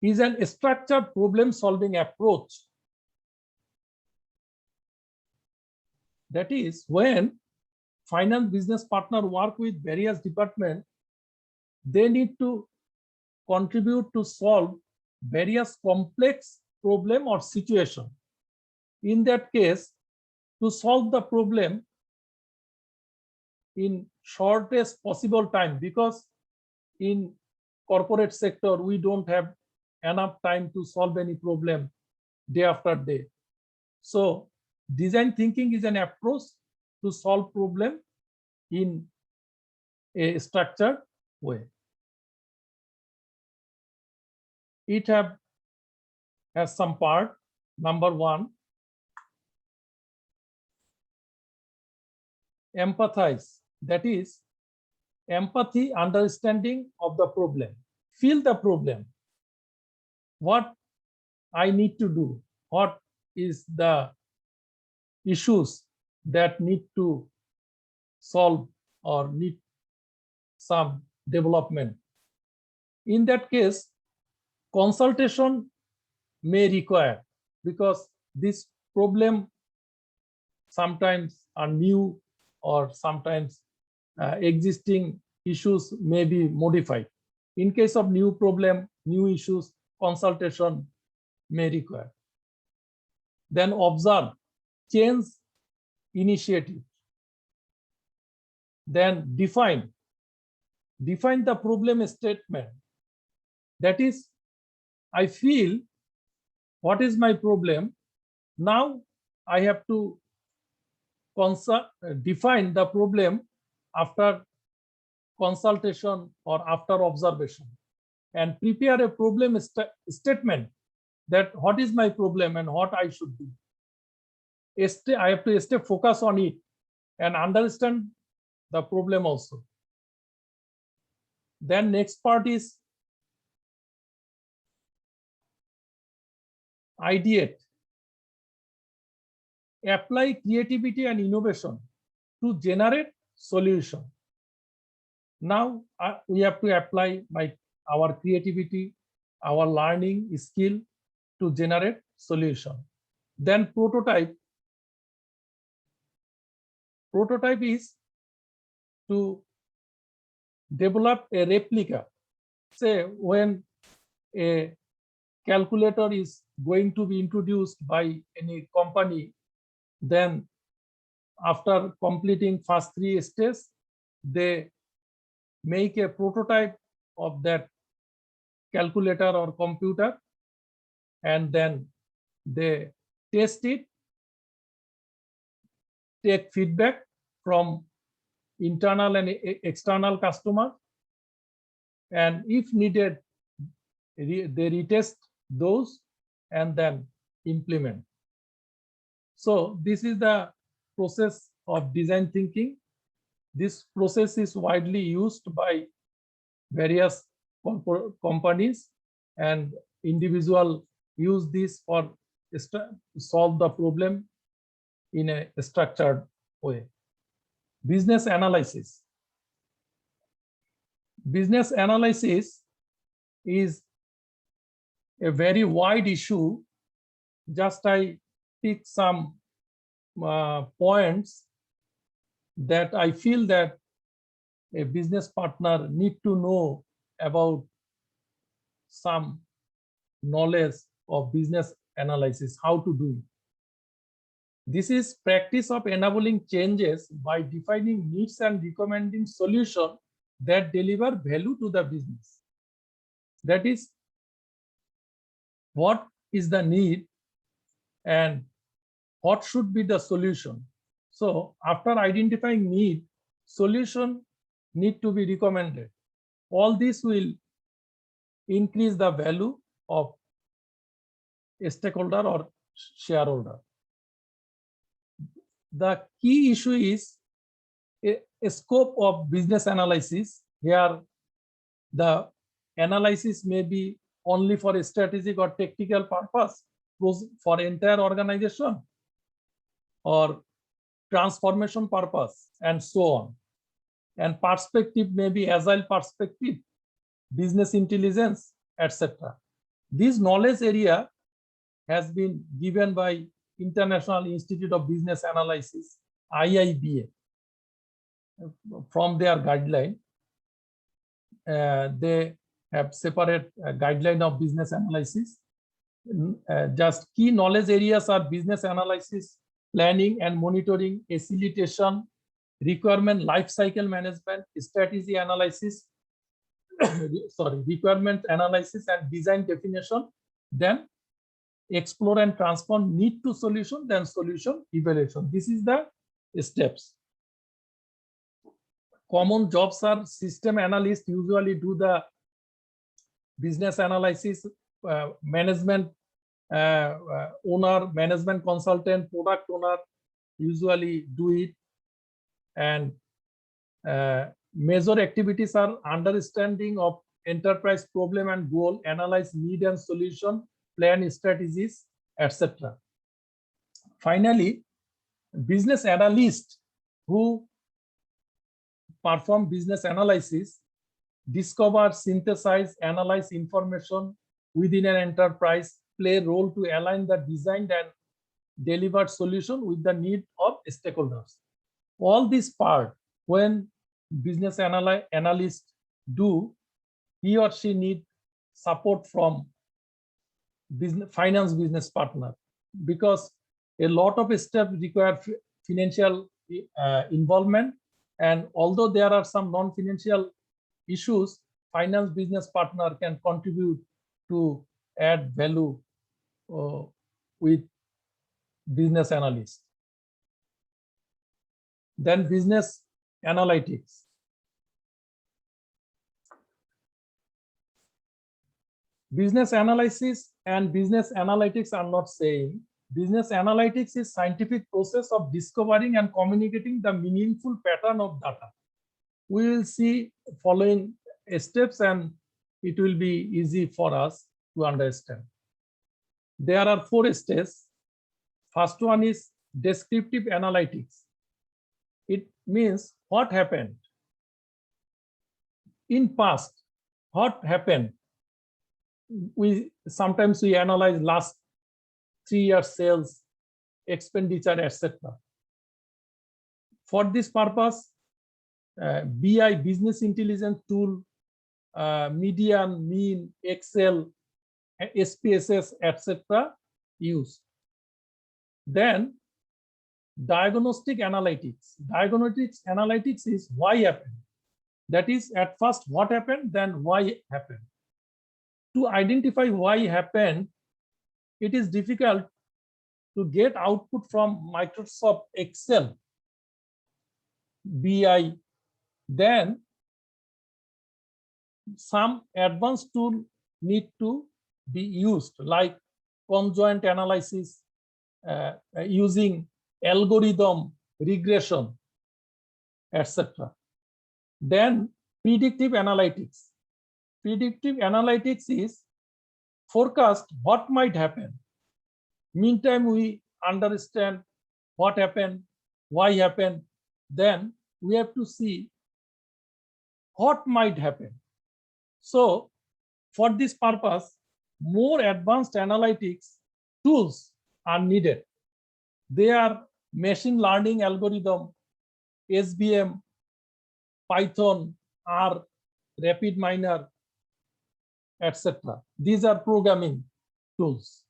is an structured problem-solving approach. That is, when finance business partner work with various departments, they need to contribute to solve various complex problem or situation. In that case, to solve the problem in shortest possible time, because in corporate sector, we don't have enough time to solve any problem day after day. So design thinking is an approach to solve problem in a structured way. It has some part. Number 1, empathize, that is empathy, understanding of the problem, feel the problem, what I need to do, what is the issues that need to solve or need some development. In that case, consultation may require, because this problem sometimes are new or sometimes existing issues may be modified. In case of new problem, new issues, consultation may require. Then observe, change initiative. Then define the problem statement. That is, I feel what is my problem. Now I have to define the problem after consultation or after observation, and prepare a problem statement, that what is my problem and what I should do. I have to stay focus on it and understand the problem also. Then next part is ideate. Apply creativity and innovation to generate solution. Now we have to apply our creativity, our learning skill to generate solution. Then prototype. Prototype is to develop a replica. Say when a calculator is going to be introduced by any company, then after completing first 3 stages, they make a prototype of that calculator or computer, and then they test it, take feedback from internal and external customers, and if needed, they retest those and then implement. So this is the process of design thinking. This process is widely used by various companies, and individuals use this for solve the problem in a structured way. Business analysis. Business analysis is a very wide issue. Just I pick some points that I feel that a business partner need to know about some knowledge of business analysis, how to do it. This is practice of enabling changes by defining needs and recommending solutions that deliver value to the business. That is, what is the need and what should be the solution. So after identifying need, solution need to be recommended. All this will increase the value of a stakeholder or shareholder. The key issue is a scope of business analysis. Here, the analysis may be only for a strategic or technical purpose for entire organization, or transformation purpose, and so on. And perspective may be agile perspective, business intelligence, etc. This knowledge area has been given by International Institute of Business Analysis, IIBA. From their guideline, they have separate guideline of business analysis. Just key knowledge areas are business analysis, planning and monitoring, facilitation, requirement life cycle management, strategy analysis, requirement analysis and design definition, then explore and transform need to solution, then solution evaluation. This is the steps. Common jobs are system analysts usually do the business analysis, management owner, management consultant, product owner usually do it. and major activities are understanding of enterprise problem and goal, analyze need and solution, plan strategies, etc. Finally, business analysts who perform business analysis discover, synthesize, analyze information within an enterprise, play a role to align the designed and delivered solution with the need of stakeholders. All this part, when business analyst do, he or she need support from finance business partner, because a lot of steps require financial involvement, and although there are some non-financial issues, finance business partner can contribute to add value with business analyst. Then business analytics. Business analysis and business analytics are not same. Business analytics is scientific process of discovering and communicating the meaningful pattern of data. We will see following steps and it will be easy for us to understand. There are 4 stages. First one is descriptive analytics. It means what happened in past, what happened. Sometimes we analyze last 3 years sales, expenditure, etc. For this purpose, BI, business intelligence tool, median, mean, Excel, SPSS, etc. used. Then diagnostic analytics. Diagnostic analytics is why happened. That is, at first what happened, then why happened. To identify why happened, it is difficult to get output from Microsoft Excel, BI. Then some advanced tool need to be used, like conjoint analysis, using algorithm, regression, etc. Then predictive analytics. Predictive analytics is forecast what might happen. Meantime, we understand what happened, why happened. Then we have to see what might happen. So for this purpose, more advanced analytics tools are needed. They are machine learning algorithm, SVM, Python, R, RapidMiner, etc. These are programming tools.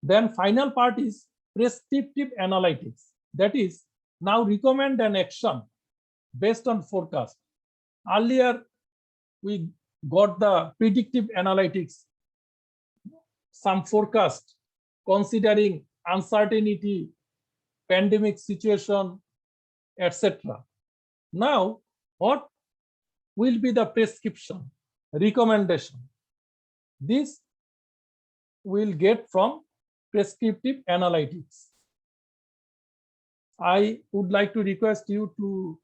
Then final part is prescriptive analytics. That is, now recommend an action based on forecast. Earlier, we got the predictive analytics, some forecast considering uncertainty, pandemic situation, etc. Now, what will be the prescription, recommendation? This will get from prescriptive analytics. I would like to request you to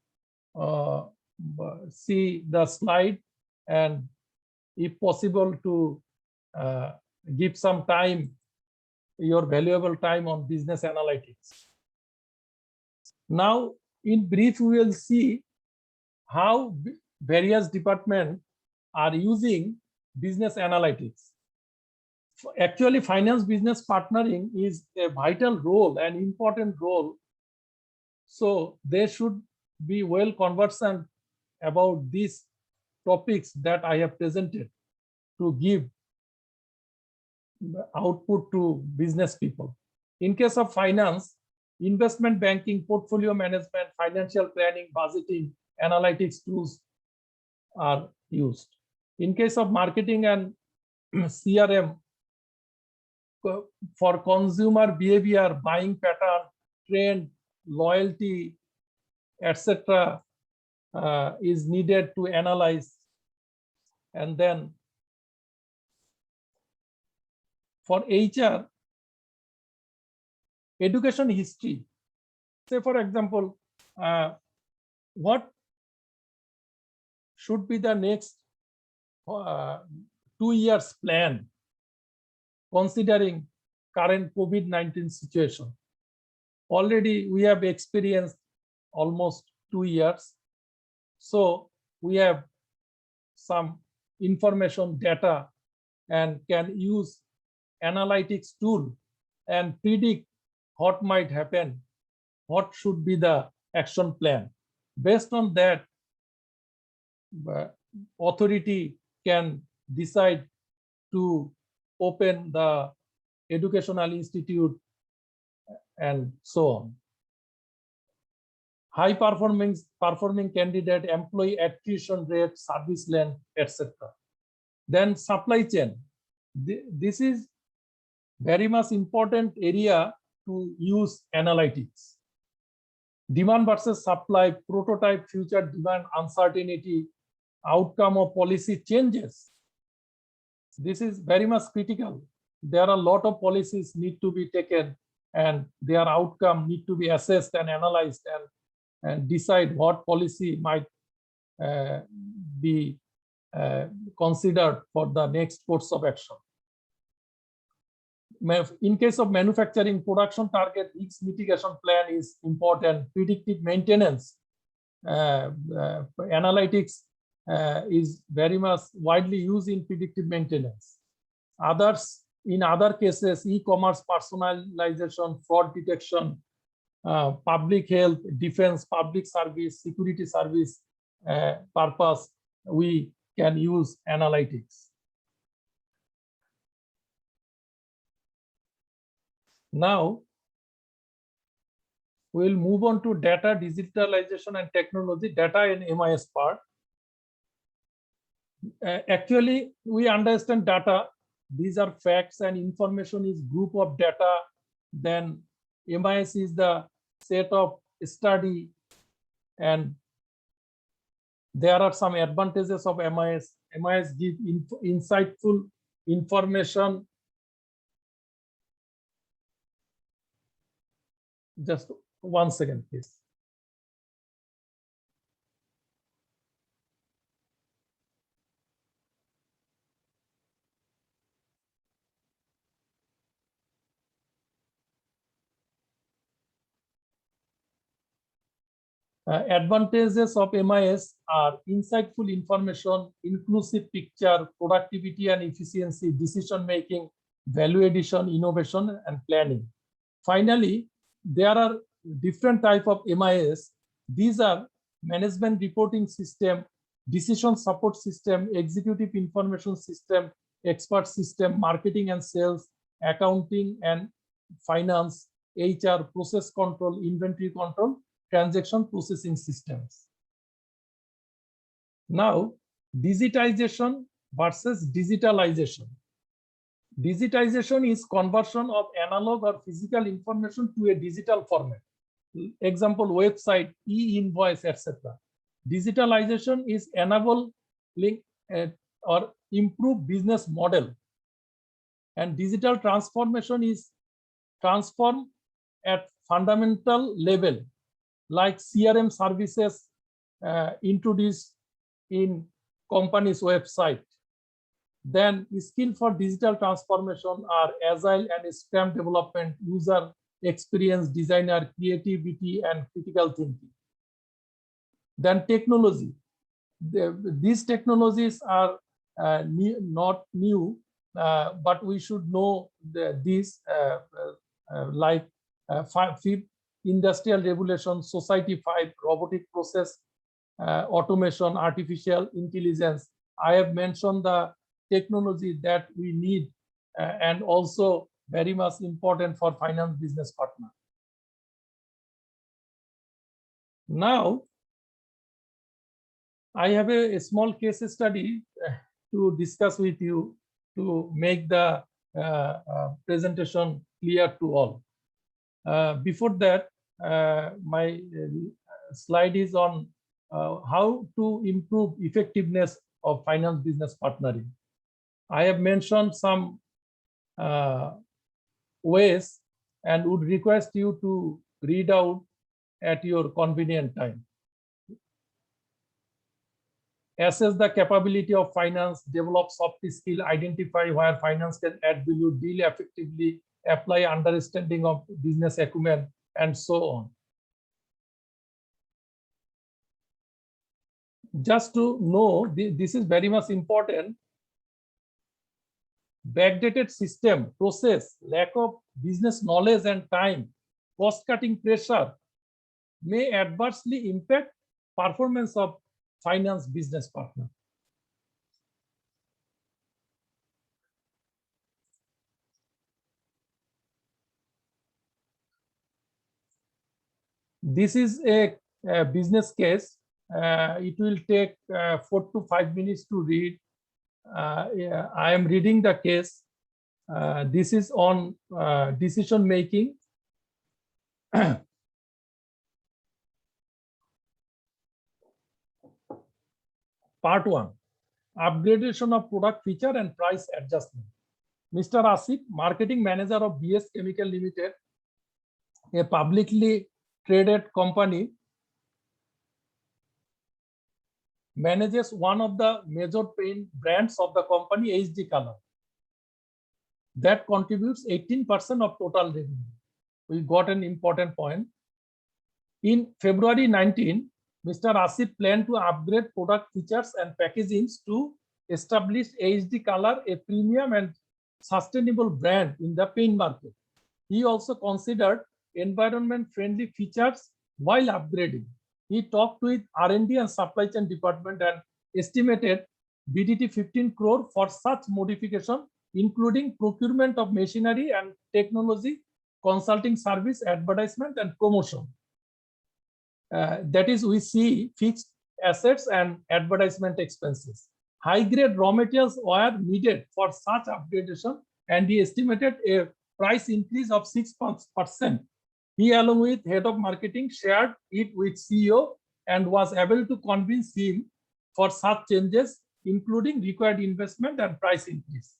see the slide, and if possible to give some time, your valuable time on business analytics. Now, in brief, we will see how various departments are using business analytics. Actually, finance business partnering is a vital role, an important role. So they should be well conversant about these topics that I have presented to give output to business people. In case of finance, investment banking, portfolio management, financial planning, budgeting, analytics tools are used. In case of marketing and CRM, for consumer behavior, buying pattern, trend, loyalty, etc. Is needed to analyze. And then for HR, education history. Say, for example, what should be the next 2 years plan considering current COVID-19 situation? Already we have experienced almost 2 years. So we have some information data and can use analytics tool and predict what might happen, what should be the action plan. Based on that, authority can decide to open the educational institute and so on. High performing candidate, employee attrition rate, service length, etc. Then supply chain. This is very much important area to use analytics. Demand versus supply, prototype future demand uncertainty, outcome of policy changes. This is very much critical. There are a lot of policies need to be taken and their outcome need to be assessed and analyzed and decide what policy might be considered for the next course of action. In case of manufacturing, production target risk mitigation plan is important. Predictive maintenance analytics is very much widely used in predictive maintenance. In other cases, e-commerce personalization, fraud detection, public health, defense, public service, security service purpose, we can use analytics. Now, we'll move on to data, digitalization and technology, data and MIS part. Actually, we understand data. These are facts and information is group of data. Then MIS is the set of study, and there are some advantages of MIS. MIS give insightful information. Just 1 second, please. Advantages of MIS are insightful information, inclusive picture, productivity and efficiency, decision making, value addition, innovation, and planning. Finally, there are different type of MIS. These are management reporting system, decision support system, executive information system, expert system, marketing and sales, accounting and finance, HR, process control, inventory control, transaction processing systems. Now, digitization versus digitalization. Digitization is conversion of analog or physical information to a digital format. Example, website, e-invoice, etc. Digitalization is enabling or improve business model. And digital transformation is transform at fundamental level, like CRM services introduced in company's website. Then skill for digital transformation are agile and Scrum development, user experience designer, creativity and critical thinking. Then technology. These technologies are not new, but we should know these like fifth industrial revolution, society 5, robotic process, automation, artificial intelligence. I have mentioned the technology that we need and also very much important for finance business partner. Now, I have a small case study to discuss with you to make the presentation clear to all. Before that, my slide is on how to improve effectiveness of finance business partnering. I have mentioned some ways and would request you to read out at your convenient time. Assess the capability of finance, develop soft skill, identify where finance can add value, deal effectively, apply understanding of business acumen, and so on. Just to know, this is very much important. Backdated system, process, lack of business knowledge and time, cost-cutting pressure may adversely impact performance of finance business partner. This is a business case. It will take 4 to 5 minutes to read. Yeah, I am reading the case. This is on decision making. Part 1, upgradation of product feature and price adjustment. Mr. Asif, marketing manager of BS Chemical Limited, a publicly traded company, manages one of the major paint brands of the company, HD Color. That contributes 18% of total revenue. We got an important point. In February 19, Mr. Asif planned to upgrade product features and packagings to establish HD Color, a premium and sustainable brand in the paint market. He also considered environment-friendly features while upgrading. He talked with R&D and supply chain department and estimated BDT 15 crore for such modification, including procurement of machinery and technology, consulting service, advertisement, and promotion. That is, we see fixed assets and advertisement expenses. High-grade raw materials were needed for such upgradation, and he estimated a price increase of 6%. He, along with head of marketing, shared it with CEO and was able to convince him for such changes, including required investment and price increase.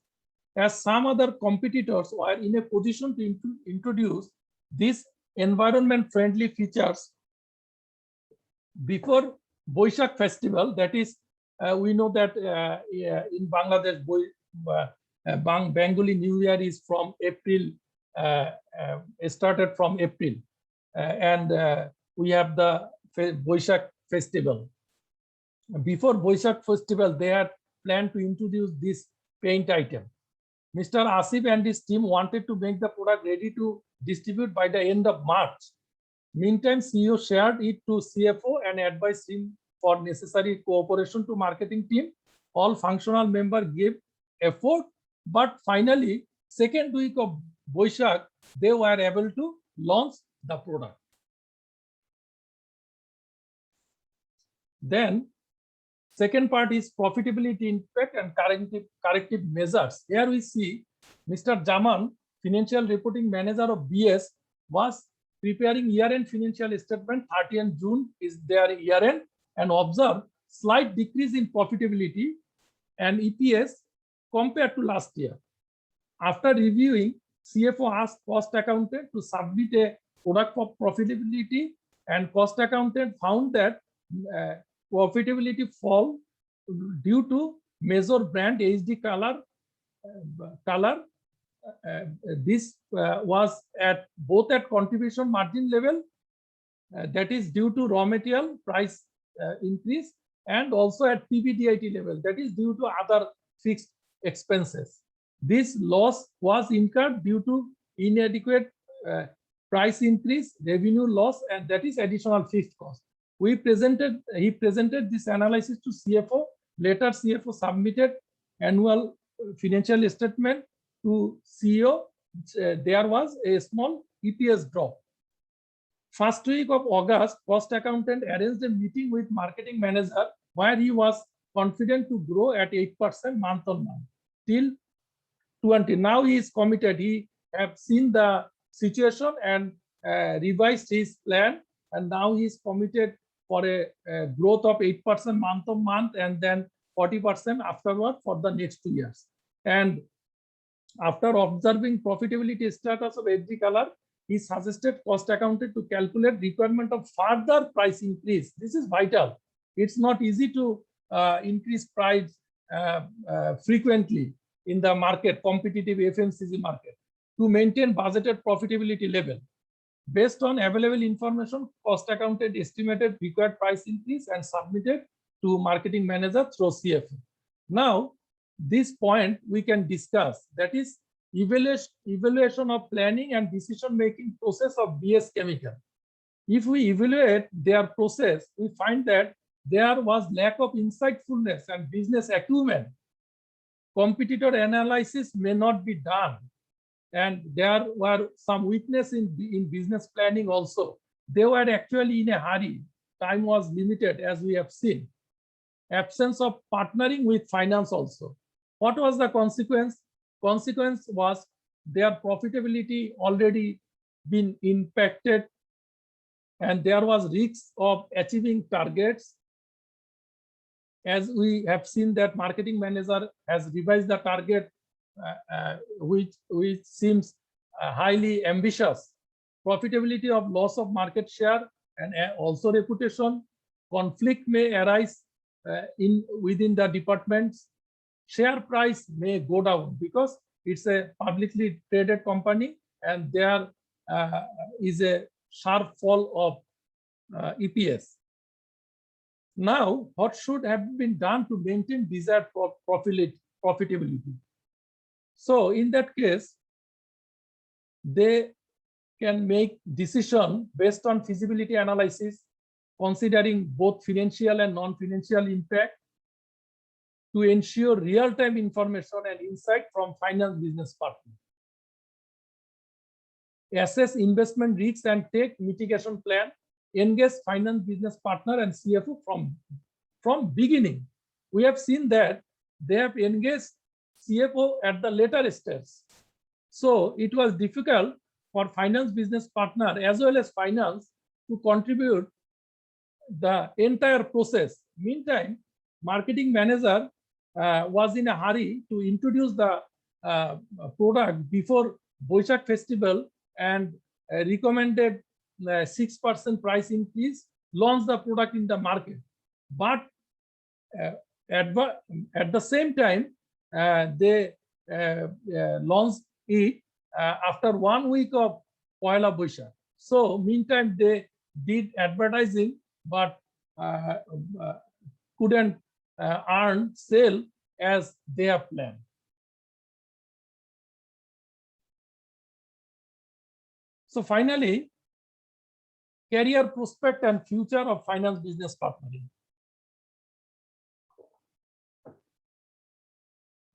As some other competitors were in a position to introduce these environment-friendly features before Boishakh festival, that is, we know that in Bangladesh, Bengali New Year is from April, started from April, and we have the Boishakh festival. Before Boishakh festival, they had planned to introduce this paint item. Mr. Asif and his team wanted to make the product ready to distribute by the end of March. Meantime, CEO shared it to CFO and advised him for necessary cooperation to marketing team. All functional members gave effort, but finally, second week of Boishakh, they were able to launch the product. Then, second part is profitability impact and corrective measures. Here we see Mr. Jaman, financial reporting manager of BS, was preparing year-end financial statement. 30th June is their year-end, and observe slight decrease in profitability and EPS compared to last year. After reviewing, CFO asked cost accountant to submit a product for profitability, and cost accountant found that profitability fall due to major brand HD Color. This was at both at contribution margin level, that is due to raw material price increase, and also at PBDIT level, that is due to other fixed expenses. This loss was incurred due to inadequate price increase, revenue loss, and that is additional fixed cost. He presented this analysis to CFO. Later, CFO submitted annual financial statement to CEO. There was a small EPS drop. First week of August, cost accountant arranged a meeting with marketing manager where he was confident to grow at 8% month on month till 20. Now he is committed. He have seen the situation and revised his plan, and now he is committed for a growth of 8% month on month, and then 40% afterward for the next 2 years. And after observing profitability status of HD Color, he suggested cost accountant to calculate requirement of further price increase. This is vital. It's not easy to increase price frequently in the market, competitive FMCG market, to maintain budgeted profitability level. Based on available information, cost accountant estimated required price increase and submitted to marketing manager through CFO. Now, this point we can discuss, that is evaluation of planning and decision-making process of BS Chemical. If we evaluate their process, we find that there was lack of insightfulness and business acumen. Competitor analysis may not be done, and there were some weakness in business planning also. They were actually in a hurry. Time was limited, as we have seen. Absence of partnering with finance also. What was the consequence? Consequence was their profitability already been impacted, and there was risk of achieving targets. As we have seen that marketing manager has revised the target, which seems highly ambitious. Profitability of loss of market share and also reputation. Conflict may arise within the departments. Share price may go down because it's a publicly traded company, and there is a sharp fall of EPS. Now, what should have been done to maintain desired profitability? So in that case, they can make decision based on feasibility analysis, considering both financial and non-financial impact, to ensure real-time information and insight from finance business partner. Assess investment risks and take mitigation plan. Engage finance business partner and CFO from beginning. We have seen that they have engaged CFO at the later stage. So it was difficult for finance business partner as well as finance to contribute the entire process. Meantime, marketing manager was in a hurry to introduce the product before Boishakh festival and recommended 6% price increase, launch the product in the market. But at the same time, they launched it after 1 week of Poila Boishakh. So meantime, they did advertising, but couldn't earn sale as they have planned. So finally, career prospect and future of finance business partnering.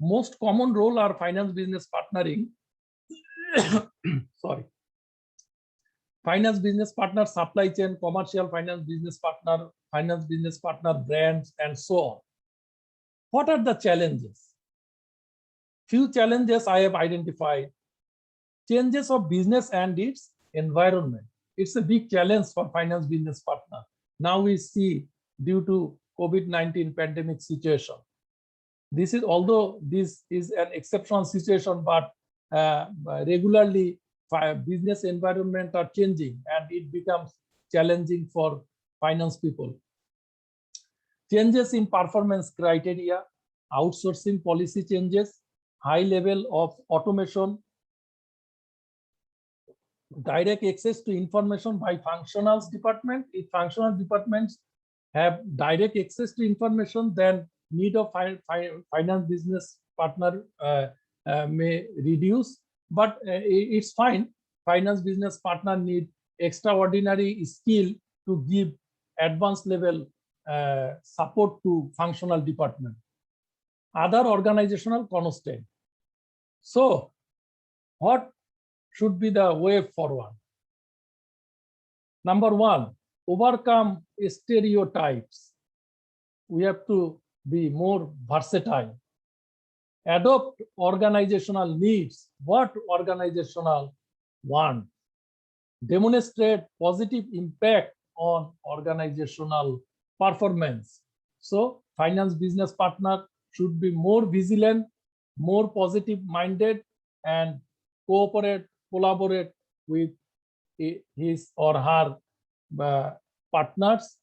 Most common role are finance business partnering. Sorry. Finance business partner, supply chain, commercial finance business partner, brands, and so on. What are the challenges? Few challenges I have identified. Changes of business and its environment. It's a big challenge for finance business partner. Now we see due to COVID-19 pandemic situation. This is, although this is an exceptional situation, but regularly business environment are changing and it becomes challenging for finance people. Changes in performance criteria, outsourcing policy changes, high level of automation, direct access to information by functional department. If functional departments have direct access to information, then need of finance business partner may reduce, but it's fine. Finance business partner need extraordinary skill to give advanced level support to functional department. Other organizational constraint. So what should be the way forward? Number one, overcome stereotypes. We have to be more versatile. Adopt organizational needs, what organizational want. Demonstrate positive impact on organizational performance. So finance business partner should be more vigilant, more positive minded, and collaborate with his or her partners,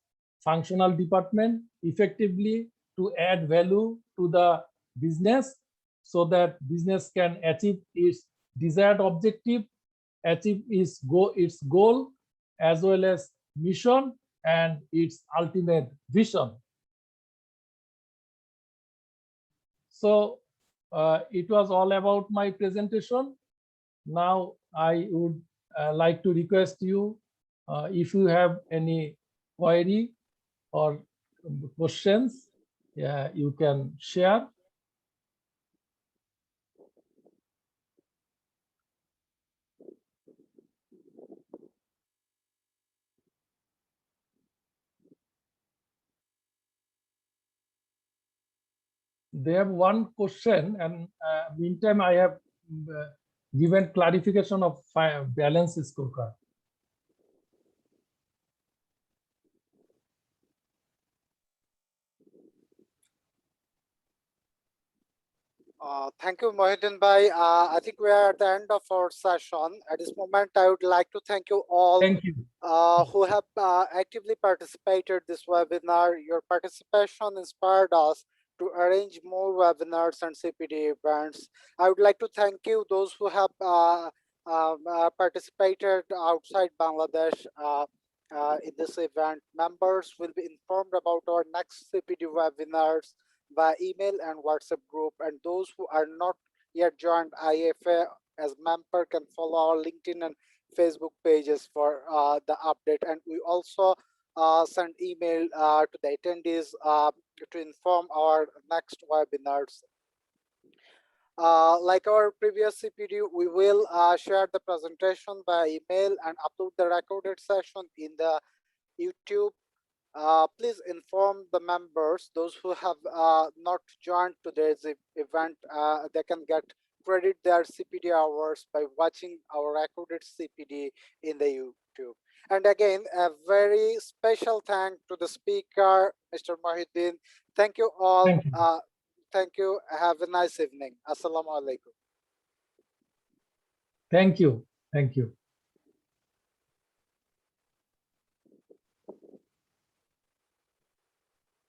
functional department effectively to add value to the business so that business can achieve its desired objective, achieve its goal as well as mission and its ultimate vision. So it was all about my presentation. Now I would like to request you, if you have any query or questions, you can share. They have one question, and meantime I have given clarification of balance scorecard. Thank you, Mohideen Bhai. I think we are at the end of our session. At this moment, I would like to thank you all Thank you. who have actively participated this webinar. Your participation inspired us to arrange more webinars and CPD events. I would like to thank you, those who have participated outside Bangladesh in this event. Members will be informed about our next CPD webinars by email and WhatsApp group, and those who are not yet joined IFA as member can follow our LinkedIn and Facebook pages for the update. And we also send email to the attendees to inform our next webinars. Like our previous CPD, we will share the presentation by email and upload the recorded session in the YouTube. Please inform the members, those who have not joined today's event, they can get credit their CPD hours by watching our recorded CPD in the YouTube. And again, a very special thank to the speaker, Mr. Mohideen. Thank you all. Thank you. Thank you. Have a nice evening. Assalamu alaikum. Thank you. Thank you.